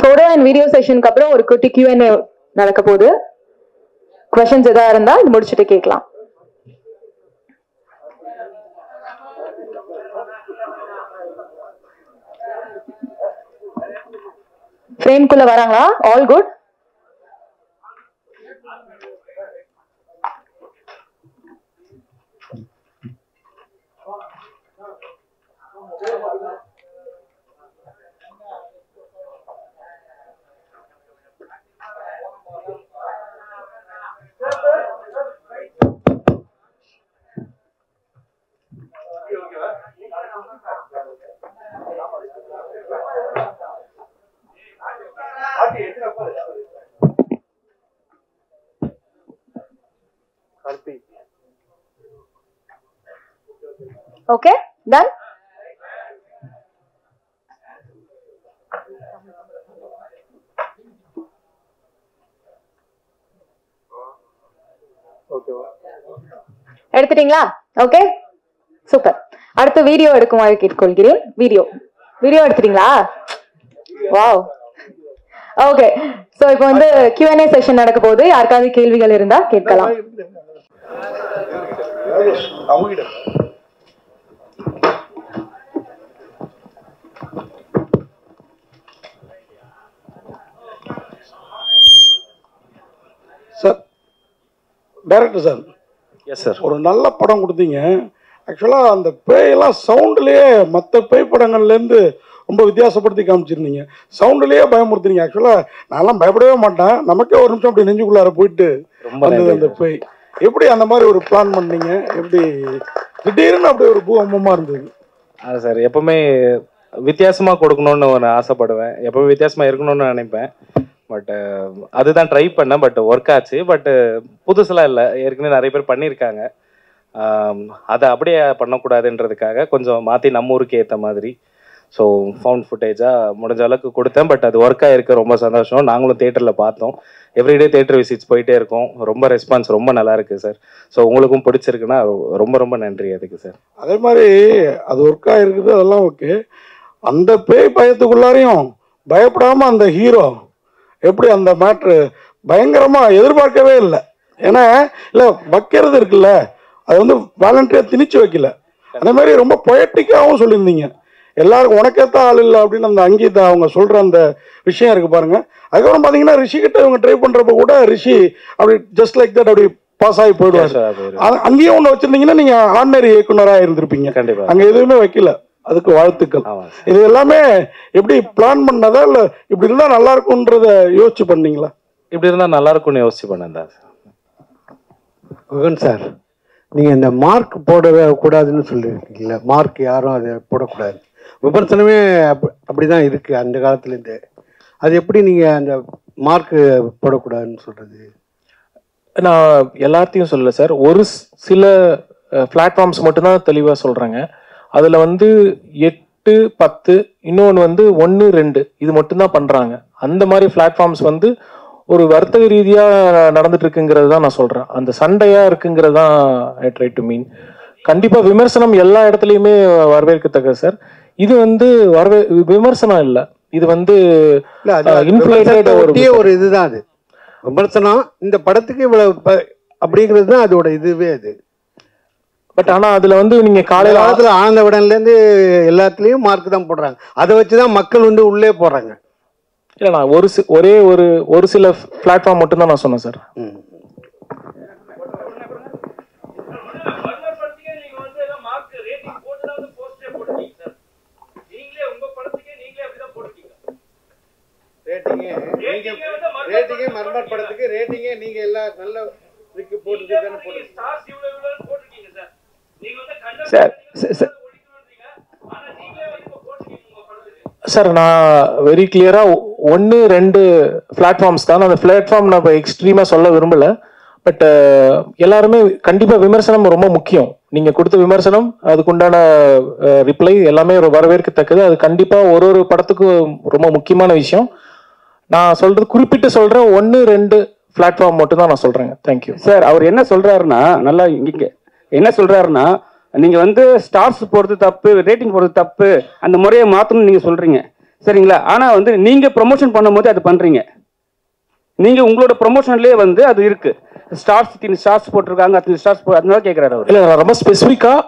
ஃபோட்டோ அண்ட் வீடியோ செஷனுக்கு அப்புறம் ஒரு குட்டி Q&A நடக்க போகுது. क्वेश्चंस எதா இருந்தா இது முடிச்சிட்டு கேட்கலாம். ஃப்ரேம் குள்ள வராங்களா? All good. Okay, done. எடுத்துட்டீங்களா? Okay, super. அடுத்து வீடியோ எடுக்குமாறு கேட்டுக்கொள்கிறேன். வீடியோ எடுத்துட்டீங்களா? வாவ். ஓகே, சோ இப்போ வந்து Q&A செஷன் நடக்க போகுது. யாருக்காவது கேள்விகள் இருந்தா கேட்கலாம். Sir, director sir. Yes sir. ஒரு நல்ல படம் கொடுத்தீங்க. ஆக்சுவலாக அந்த பேயெல்லாம் சவுண்ட்லேயே மற்ற பேய் படங்கள்லேருந்து ரொம்ப வித்தியாசப்படுத்தி காமிச்சிருந்தீங்க. சவுண்ட்லேயே பயமுறுத்துனீங்க. ஆக்சுவலாக நான்லாம் பயப்படவே மாட்டேன். நமக்கே ஒரு நிமிஷம் அப்படி நெஞ்சுக்குள்ளார போயிட்டு வந்தது அந்த பேய். எப்படி அந்த மாதிரி ஒரு பிளான் பண்ணீங்க? எப்படி திடீர்னு அப்படி ஒரு பூகம்பமாக இருந்தது? அது சார், எப்பவுமே வித்தியாசமாக கொடுக்கணும்னு ஒரு ஆசைப்படுவேன். எப்பவுமே வித்தியாசமாக இருக்கணும்னு நினைப்பேன். பட் அதுதான் ட்ரை பண்ணேன். பட் ஒர்க் ஆச்சு. பட் புதுசெல்லாம் இல்லை, ஏற்கனவே நிறைய பேர் பண்ணியிருக்காங்க. அதை அப்படியே பண்ணக்கூடாதுன்றதுக்காக கொஞ்சம் மாற்றி நம்ம ஊருக்கு ஏற்ற மாதிரி ஸோ ஃபவுண்ட் ஃபுட்டேஜாக முடிஞ்ச அளவுக்கு கொடுத்தேன். பட் அது ஒர்க் ஆகிருக்கு. ரொம்ப சந்தோஷம். நாங்களும் தேட்டரில் பார்த்தோம். எவ்ரிடே தேட்டர் விசிட்ஸ் போயிட்டே இருக்கோம். ரொம்ப ரெஸ்பான்ஸ் ரொம்ப நல்லா இருக்குது சார். ஸோ உங்களுக்கும் பிடிச்சிருக்குன்னா ரொம்ப ரொம்ப நன்றி அதுக்கு சார். அதே மாதிரி அது ஒர்க் ஆகிருக்குது, அதெல்லாம் ஓகே. அந்த பேய் பயத்துக்குள்ளாரையும் பயப்படாமல் அந்த ஹீரோ எப்படி அந்த மேட்ரு பயங்கரமாக எதிர்பார்க்கவே இல்லை. ஏன்னா இல்லை வைக்கிறது இருக்குல்ல, அது வந்து வாலண்டியராக திணிச்சு வைக்கல. அதே மாதிரி ரொம்ப பொயட்டிக்காகவும் சொல்லியிருந்தீங்க. எல்லாருக்கும் உனக்கேற்ற ஆள் இல்லை அப்படின்னு அந்த அங்கீதா அவங்க சொல்கிற அந்த விஷயம் இருக்குது பாருங்கள். அதுக்கப்புறம் பார்த்தீங்கன்னா ரிஷிக்கிட்ட இவங்க ட்ரை பண்ணுறப்ப கூட ரிஷி அப்படி ஜஸ்ட் லைக் தட் அப்படி பாஸ் ஆகி போயிடுவார். அங்கேயும் ஒன்று வச்சுருந்தீங்கன்னா நீங்கள் ஆர்டினரி இயக்குனராக இருந்திருப்பீங்க. கண்டிப்பாக. அங்கே எதுவுமே வைக்கல. அதுக்கு வாழ்த்துக்கள். இது எல்லாமே எப்படி பிளான் பண்ணதா இல்லை இப்படி இருந்தால் நல்லா இருக்கும்ன்றத யோசிச்சு பண்ணீங்களா? இப்படி இருந்தால் நல்லா இருக்கும்னு யோசிச்சு பண்ணேன் தான் குகன் சார். நீங்கள் இந்த மார்க் போடவே கூடாதுன்னு சொல்லியிருக்கீங்களா? மார்க் யாரும் அதை போடக்கூடாது. விமர்சனமே அப்படிதான் இருக்கு அந்த காலத்துலேருந்து. அது எப்படி நீங்கள் அந்த மார்க்கு போடக்கூடாதுன்னு சொல்றது? நான் எல்லாத்தையும் சொல்லல சார். ஒரு சில பிளாட்ஃபார்ம்ஸ் மட்டும்தான் தெளிவாக சொல்கிறாங்க. அதில் வந்து 8, 10, இன்னொன்று வந்து 1, 2 இது மட்டும்தான் பண்ணுறாங்க. அந்த மாதிரி பிளாட்ஃபார்ம்ஸ் வந்து ஒரு வர்த்தக ரீதியாக நடந்துட்டு இருக்குங்கிறது தான் நான் சொல்கிறேன். அந்த சண்டையாக இருக்குங்கிறது தான் ஐ ட்ரை டு மீன். கண்டிப்பாக விமர்சனம் எல்லா இடத்துலையுமே வரவேற்கத்தக்க சார். இது வந்து விமர்சனம் இல்லை, இது வந்து ஒரு இதுதான். அது விமர்சனம் இந்த படத்துக்கு இவ்வளவு அப்படிங்கிறது தான் அதோட இதுவே. அது பட் ஆனால் அதில் வந்து நீங்கள் காலையில் ஆனந்த விடன்லேருந்து எல்லாத்துலேயும் மார்க் தான் போடுறாங்க. அதை வச்சு தான் மக்கள் வந்து உள்ளே போடுறாங்க. இல்லை, நான் ஒரு சில பிளாட்ஃபார்ம் மட்டும்தான் நான் சொன்னேன் சார். ரேட்டிங்கே மர்மர் படத்துக்கு ரேட்டிங்கே நீங்க எல்லாம் நல்ல இதுக்கு போட்டுட்டு சார் சார் நான் வெரி கிளியராக 1-2 பிளாட்ஃபார்ம்ஸ் தான். அந்த பிளாட்ஃபார்ம் நான் இப்போ எக்ஸ்ட்ரீமாக சொல்ல விரும்பலை. பட் எல்லாருமே கண்டிப்பாக விமர்சனம் ரொம்ப முக்கியம். நீங்கள் கொடுத்த விமர்சனம், அதுக்குண்டான ரிப்ளை எல்லாமே ஒரு வரவேற்கத்தக்கது. அது கண்டிப்பாக ஒரு படத்துக்கும் ரொம்ப முக்கியமான விஷயம். நான் சொல்கிறது குறிப்பிட்டு சொல்கிறேன், 1-2 பிளாட்ஃபார்ம் மட்டும் தான் நான் சொல்கிறேங்க. Thank you sir. அவர் என்ன சொல்கிறாருன்னா, நல்லா இங்கே என்ன சொல்கிறாருன்னா, நீங்கள் வந்து ஸ்டார்ஸ் போடுறது தப்பு, ரேட்டிங் போடுறது தப்பு, அந்த முறையை மாற்றணும்னு நீங்கள் சொல்கிறீங்க, சரிங்களா? ஆனால் வந்து நீங்கள் ப்ரொமோஷன் பண்ணும்போது அது பண்ணுறீங்க. நீங்கள் உங்களோட ப்ரொமோஷன்லேயே வந்து அது இருக்குது. ஸ்டார்ஸ் போட்டிருக்காங்க, அத்தனை ஸ்டார்ஸ் அதனால கேட்குறாரு அவர். இல்லை, நான் ரொம்ப ஸ்பெசிஃபிக்காக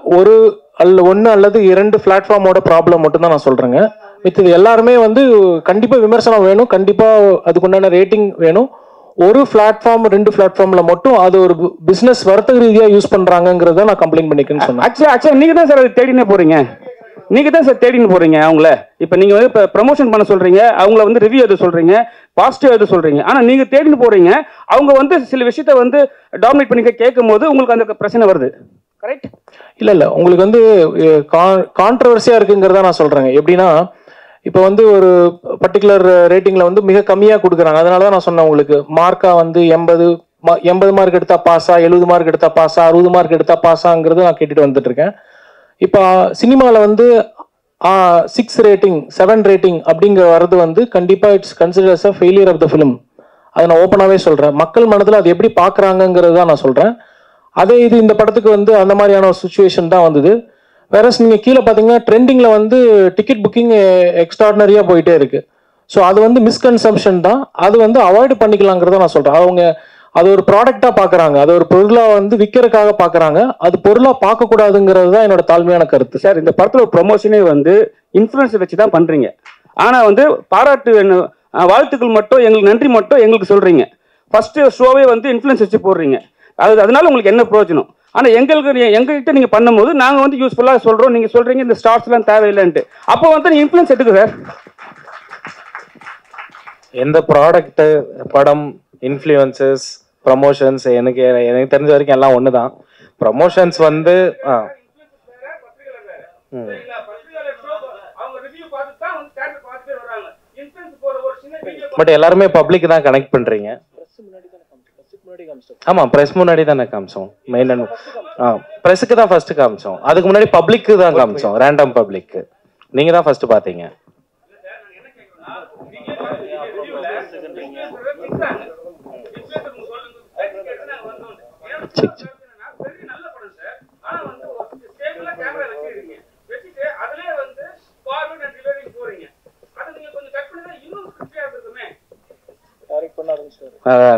1 அல்லது 2 பிளாட்ஃபார்மோட ப்ராப்ளம் மட்டும்தான் நான் சொல்கிறேங்க. இது எல்லாருமே வந்து கண்டிப்பாக விமர்சனம் வேணும், கண்டிப்பாக அதுக்குண்டான ரேட்டிங் வேணும். ஒரு பிளாட்ஃபார்ம் 2 பிளாட்ஃபார்ம்ல மட்டும் அது ஒரு பிசினஸ் வர்த்தக ரீதியா யூஸ் பண்றாங்கிறத நான் கம்ப்ளைண்ட் பண்ணிக்கிறேன்னு சொன்னேன். ஆக்சுவலா நீங்க தான் சார் அது தேடினே போறீங்க. நீங்க தான் சார் தேடின்னு போறீங்க அவங்கள. இப்ப நீங்க வந்து இப்ப ப்ரமோஷன் பண்ண சொல்றீங்க, அவங்கள வந்து ரிவ்யூ எது சொல்றீங்க, பாசிட்டிவ் எது சொல்றீங்க. ஆனா நீங்க தேடின்னு போறீங்க, அவங்க வந்து சில விஷயத்த வந்து டாமினேட் பண்ணி கேட்கும் போது உங்களுக்கு அந்த பிரச்சனை வருது. கரெக்ட்? இல்ல உங்களுக்கு வந்து கான்ட்ரவர்சியா இருக்குங்கிறத நான் சொல்றேங்க. எப்படின்னா, இப்போ வந்து ஒரு பர்டிகுலர் ரேட்டிங்ல வந்து மிக கம்மியா கொடுக்குறாங்க. அதனால தான் நான் சொன்னேன் உங்களுக்கு, மார்க்கா வந்து 80 மார்க் எடுத்தா பாஸா, 70 மார்க் எடுத்தா பாஸா, 60 மார்க் எடுத்தா பாஸாங்கிறது நான் கேட்டுட்டு வந்துட்டு இருக்கேன். இப்போ சினிமாவில் வந்து 6 ரேட்டிங் 7 ரேட்டிங் அப்படிங்கிற வர்றது வந்து கண்டிப்பா it's consider as a failure of the film. அதை நான் ஓப்பனாகவே சொல்றேன். மக்கள் மனதில் அது எப்படி பார்க்குறாங்கிறது தான் நான் சொல்றேன். அதே இது இந்த படத்துக்கு வந்து அந்த மாதிரியான ஒரு சுச்சுவேஷன் தான் வந்தது. வேற நீங்கள் கீழே பார்த்தீங்கன்னா ட்ரெண்டிங்கில் வந்து டிக்கெட் புக்கிங் எக்ஸ்ட்ராடினரியாக போயிட்டே இருக்கு. ஸோ அது வந்து மிஸ்கன்சம்ஷன் தான். அது வந்து அவாய்டு பண்ணிக்கலாங்கிறத நான் சொல்கிறேன். அவங்க அது ஒரு ப்ராடக்டாக பார்க்குறாங்க, அது ஒரு பொருளாக வந்து விற்கிறதுக்காக பார்க்குறாங்க. அது பொருளாக பார்க்கக்கூடாதுங்கிறது தான் என்னோட தாழ்மையான கருத்து. சார், இந்த படத்தில் ஒரு ப்ரொமோஷனே வந்து இன்ஃப்ளூயன்ஸ் வச்சு தான் பண்ணுறீங்க. ஆனால் வந்து பாராட்டு வாழ்த்துக்கள் மட்டும், எங்களுக்கு நன்றி மட்டும் எங்களுக்கு சொல்கிறீங்க. ஃபர்ஸ்ட் ஷோவே வந்து இன்ஃப்ளூயன்ஸ் வச்சு போடுறீங்க. அதனால உங்களுக்கு என்ன பிரயோஜனம்? ஆனால் எங்ககிட்ட நீங்கள் பண்ணும்போது நாங்கள் வந்து யூஸ்ஃபுல்லாக சொல்கிறோம், நீங்கள் சொல்கிறீங்க இந்த ஸ்டார்ஸ்லாம் தேவையில்லைன்ட்டு. அப்போ வந்து நீங்கள் இன்ஃப்ளூயன்ஸ் எடுக்கு சார். எந்த ப்ராடக்ட், படம், இன்ஃப்ளூயன்சஸ், ப்ரமோஷன்ஸ் எனக்கு தெரிஞ்ச வரைக்கும் எல்லாம் ஒன்று தான். ப்ரமோஷன்ஸ் வந்து பட் எல்லாருமே பப்ளிக் தான் கனெக்ட் பண்றீங்க. ஆமா, பிரஸ் முன்னாடி தானே காமிச்சோம். மெயின் பிரஸுக்கு தான் ஃபர்ஸ்ட் காமிச்சோம். அதுக்கு முன்னாடி பப்ளிக்கு தான் காமிச்சோம், ரேண்டம் பப்ளிக்கு. நீங்க தான் ஃபர்ஸ்ட் பாத்தீங்க.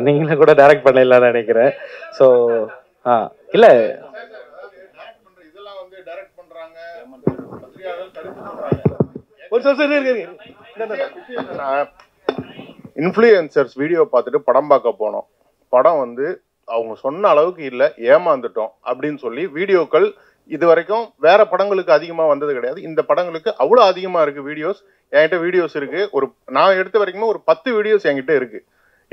நீங்களே கூட டைரக்ட் பண்ணலாம்னு நினைக்கிறேன். ஸோ இல்ல இன்ஃப்ளூயன்சர்ஸ் வீடியோ பார்த்துட்டு படம் பார்க்க போனோம். படம் வந்து அவங்க சொன்ன அளவுக்கு இல்லை, ஏமாந்துட்டோம் அப்படின்னு சொல்லி வீடியோக்கள் இது வரைக்கும் வேற படங்களுக்கு அதிகமா வந்தது கிடையாது. இந்த படங்களுக்கு அவ்வளவு அதிகமா இருக்கு வீடியோஸ். என்கிட்ட வீடியோஸ் இருக்கு. நான் எடுத்த வரைக்குமே ஒரு 10 வீடியோஸ் என்கிட்ட இருக்கு.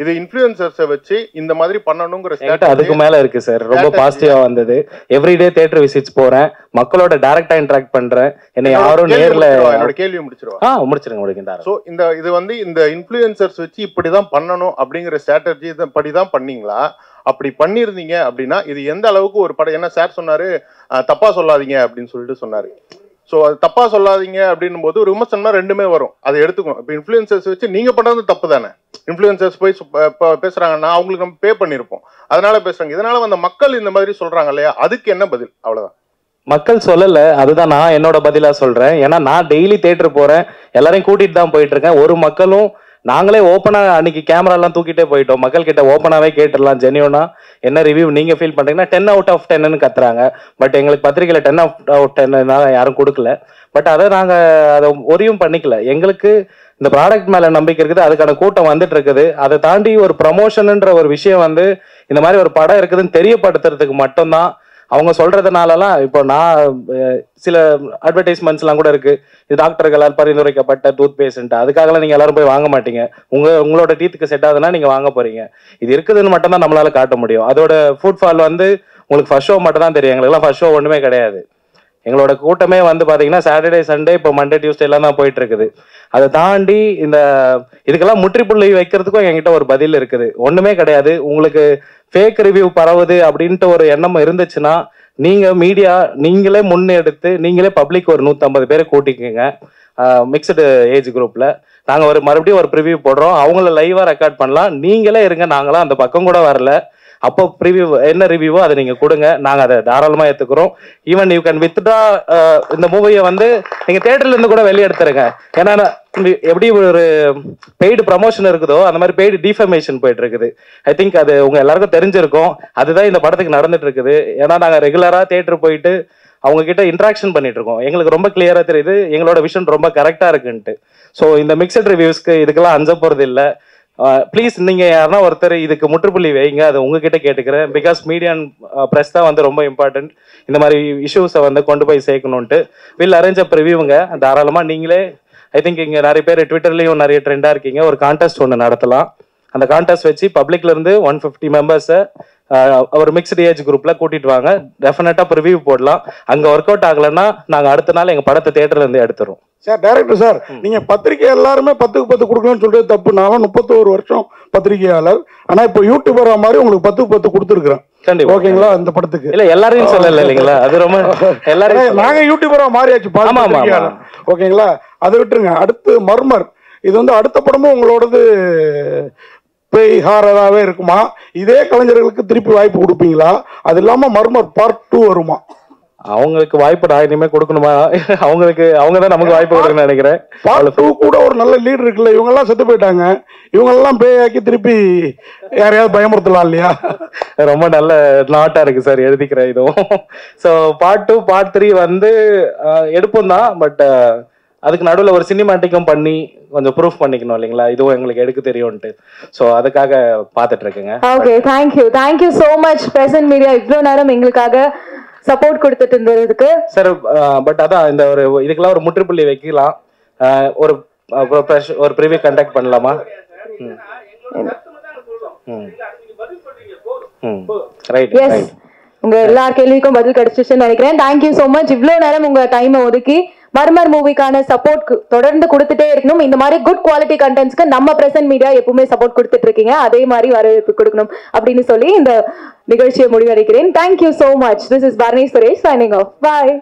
இது இன்ஃப்ளூயன்சர்ஸை வச்சு இந்த மாதிரி பண்ணணுங்கிற அதுக்கு மேல இருக்கு சார். ரொம்ப பாசிட்டிவா வந்தது. எவ்ரிடே தியேட்டர் விசிட்ஸ் போறேன், மக்களோட டைரக்டா இன்டராக்ட் பண்றேன். என்ன யாரும் நேர்ல என்னோட கேள்வி முடிச்சிருங்க. சோ இது வந்து இந்த இன்ஃப்ளூயன்சர்ஸ் வச்சு இப்படிதான் பண்ணணும் அப்படிங்கிற ஸ்ட்ராட்டஜி படிதான் பண்ணீங்களா? அப்படி பண்ணிருந்தீங்க அப்படின்னா இது எந்த அளவுக்கு ஒரு படம், என்ன சார் சொன்னாரு, தப்பா சொல்லாதீங்க அப்படின்னு சொல்லிட்டு சொன்னாரு. ஸோ அது தப்பா சொல்லாதீங்க அப்படின்னும் போது ஒரு விமர்சனம்னா ரெண்டுமே வரும், அதை எடுத்துக்கணும். இப்போ இன்ஃப்ளூயன்சர்ஸ் வச்சு நீங்க பண்றது தப்பு தானே. இன்ஃப்ளூயன்சர்ஸ் போய் பேசுறாங்கன்னா அவங்களுக்கு நம்ம பே பண்ணிருப்போம், அதனால பேசுறாங்க. இதனால அந்த மக்கள் இந்த மாதிரி சொல்றாங்க இல்லையா, அதுக்கு என்ன பதில்? அவ்வளவுதான். மக்கள் சொல்லல, அதுதான் நான் என்னோட பதிலா சொல்றேன். ஏன்னா நான் டெய்லி தியேட்டர் போறேன், எல்லாரையும் கூட்டிட்டு தான் போயிட்டு இருக்கேன். ஒரு மக்களும் நாங்களே ஓப்பனா அன்னைக்கு கேமரா எல்லாம் தூக்கிட்டே போயிட்டோம். மக்கள் கிட்ட ஓப்பனாவே கேட்டுடலாம், ஜென்யூனா என்ன ரிவ்யூ நீங்க ஃபீல் பண்றீங்கன்னா 10 out of 10 கத்துறாங்க. பட் எங்களுக்கு பத்திரிகையில 10 out of 10 யாரும் கொடுக்கல. பட் அதை நாங்க அதை ஒரியும் பண்ணிக்கல. எங்களுக்கு இந்த ப்ராடக்ட் மேல நம்பிக்கை இருக்குது, அதுக்கான கூட்டம் வந்துட்டு இருக்குது. அதை தாண்டி ஒரு ப்ரமோஷன்ன்ற ஒரு விஷயம் வந்து இந்த மாதிரி ஒரு படம் இருக்குதுன்னு தெரியப்படுத்துறதுக்கு மட்டும்தான் அவங்க சொல்றதுனாலலாம். இப்போ நான் சில அட்வர்டைஸ்மெண்ட்ஸ் எல்லாம் கூட இருக்கு, இது டாக்டர்களால் பரிந்துரைக்கப்பட்ட டூத் பேஸ்ட், அதுக்காகலாம் நீங்க எல்லாரும் போய் வாங்க மாட்டீங்க. உங்களோட டீத்துக்கு செட் ஆகுதுன்னா நீங்க வாங்க போறீங்க. இது இருக்குதுன்னு மட்டும் தான் நம்மளால காட்ட முடியும். அதோட ஃபுட்ஃபால் வந்து உங்களுக்கு ஃபர்ஸ்ட் ஷோ மட்டும் தான் தெரியும். எங்களுக்குலாம் ஃபர்ஸ்ட் ஷோ ஒண்ணுமே கிடையாது. எங்களோட கூட்டமே வந்து பாத்தீங்கன்னா சாட்டர்டே சண்டே, இப்போ மண்டே டியூஸ்டே எல்லாம் தான் போயிட்டு இருக்குது. அதை தாண்டி இதுக்கெல்லாம் முற்றுப்புள்ளி வைக்கிறதுக்கும் என்கிட்ட ஒரு பதில் இருக்குது. ஒண்ணுமே கிடையாது. உங்களுக்கு ஃபேக் ரிவ்யூ பரவுது அப்படின்ட்டு ஒரு எண்ணம் இருந்துச்சுன்னா நீங்க மீடியா நீங்களே முன்னெடுத்து நீங்களே பப்ளிக் ஒரு 150 பேரை கூட்டிக்கங்க. மிக்சடு ஏஜ் குரூப்ல நாங்க மறுபடியும் ஒரு ப்ரிவியூ போடுறோம். அவங்கள லைவா ரெக்கார்ட் பண்ணலாம். நீங்களே இருங்க, நாங்களாம் அந்த பக்கம் கூட வரல. அப்போ ப்ரிவியூ என்ன ரிவ்யூவோ அதை நீங்க கொடுங்க, நாங்க அதை தாராளமா ஏத்துக்கிறோம். ஈவன் யூ கேன் வித்ட்ரா இந்த மூவியை நீங்க தியேட்டர்ல இருந்து கூட வெளியே எடுத்துருங்க. ஏன்னா எப்படி ஒரு பெய்டு ப்ரமோஷன் இருக்குதோ அந்த மாதிரி பெய்டு டிஃபமேஷன் போயிட்டு இருக்குது. ஐ திங்க் அது உங்க எல்லாருக்கும் தெரிஞ்சிருக்கும். அதுதான் இந்த படத்துக்கு நடந்துட்டு இருக்குது. ஏன்னா நாங்க ரெகுலரா தியேட்டர் போயிட்டு அவங்க கிட்ட இன்ட்ராக்ஷன் பண்ணிட்டு இருக்கோம். எங்களுக்கு ரொம்ப கிளியரா தெரியுது எங்களோட விஷன் ரொம்ப கரெக்டா இருக்குன்ட்டு. ஸோ இந்த மிக்சட் ரிவ்யூஸ்க்கு இதுக்கெல்லாம் அஞ்ச போறது இல்லை. ப்ளீஸ் நீங்க யாருன்னா ஒருத்தர் இதுக்கு முற்றுப்புள்ளி வைங்க, அதை உங்ககிட்ட கேட்டுக்கிறேன். பிகாஸ் மீடியா அண்ட் ப்ரெஸ் தான் ரொம்ப இம்பார்ட்டன்ட். இந்த மாதிரி இஷ்யூஸை கொண்டு போய் சேர்க்கணுன்ட்டு வில் அரேஞ்ச் அப் ரிவ்யூங்க. தாராளமா நீங்களே ஐ திங்க் இங்க நிறைய பேர் ட்விட்டர்லயும் நிறைய ட்ரெண்டா இருக்கீங்க. ஒரு கான்டெஸ்ட் ஒன்று நடத்தலாம். அந்த கான்டெஸ்ட் வச்சு பப்ளிக்ல இருந்து 150 மெம்பர்ஸை ஒரு மிக்ஸ்டு ஏஜ் குரூப்ல கூட்டிட்டு வாங்க. டெஃபினட்டா ரிவ்யூ போடலாம். அங்க ஒர்க் அவுட் ஆகலைன்னா நாங்க அடுத்த நாள் எங்க படத்தை தியேட்டர்ல இருந்து எடுத்துறோம். சார் டைரக்டர் சார், நீங்க பத்திரிகை எல்லாருமே 10க்கு 10 கொடுக்கணும்னு சொல்றது தப்பு. நானும் 31 வருஷம் பத்திரிகையாளர். ஆனா இப்போ யூடியூபர் மாதிரி உங்களுக்கு 10க்கு 10 கொடுத்துருக்கேன். ஓகேங்களா? இந்த படத்துக்கு இல்ல எல்லாரையும் சொல்லல இல்லைங்களா? அது ரொம்ப எல்லாரும் நாங்க யூடியூபரா மாறியாச்சு. ஓகேங்களா? அதை விட்டுருங்க. அடுத்து மர்மர். இது அடுத்த படமும் உங்களோடது பேய் ஹாரராகவே இருக்குமா? இதே கலைஞர்களுக்கு திருப்பி வாய்ப்பு கொடுப்பீங்களா? அது இல்லாம மர்மர் பார்ட் 2 வருமா? அவங்களுக்கு வாய்ப்பு நான் இனிமே கொடுக்கணுமா? அவங்க தான் நமக்கு வாய்ப்பு கொடுக்கணும்னு நினைக்கிறேன். பார்ட் 2 கூட ஒரு நல்ல லீடர் இருக்குல்ல. இவங்க எல்லாம் செத்து போயிட்டாங்க. இவங்க எல்லாம் பேயாக்கி திருப்பி யாரையாவது பயமுறுத்தலாம் இல்லையா? ரொம்ப நல்ல நாட்டா இருக்கு சார், எழுதிக்கிறேன் இதுவும். ஸோ பார்ட் 2 பார்ட் 3 எடுப்போம் தான். பட் அதுக்கு நடுவில் ஒரு சினிமாட்டிக்கும் பண்ணி கொஞ்சம் ப்ரூஃப் பண்ணிக்கணும் இல்லைங்களா? இதுவும் எங்களுக்கு எடுக்க தெரியும்ட்டு. ஸோ அதுக்காக பார்த்துட்டு இருக்கேங்க. Okay, thank you so much present media இவ்வளோ நேரம் எங்களுக்காக சப்போர்ட் கொடுத்துட்டு இருந்ததுக்கு. சார் பட் அதான் இந்த இதுக்கெல்லாம் ஒரு முற்றுப்புள்ளி வைக்கலாம். ஒரு ப்ரிவியூ கண்டக்ட் பண்ணலாமா? ரைட். உங்க எல்லா கேள்விக்கும் பதில் கிடைச்சிச்சுன்னு நினைக்கிறேன். Thank you so much. இவ்வளோ நேரம் உங்க டைமை ஒதுக்கி மர்மர் மூவிக்கான சப்போர்ட் தொடர்ந்து கொடுத்துட்டே இருக்கணும். இந்த மாதிரி குட் குவாலிட்டி கண்டென்ட்ஸ்க்கு நம்ம பிரசன்ட் மீடியா எப்பவுமே சப்போர்ட் கொடுத்துட்டு இருக்கீங்க. அதே மாதிரி வரவேற்பு கொடுக்கணும் அப்படின்னு சொல்லி இந்த நிகழ்ச்சியை முடிவடைக்கிறேன். Thank you so much. This is Barni Suresh signing off. Bye.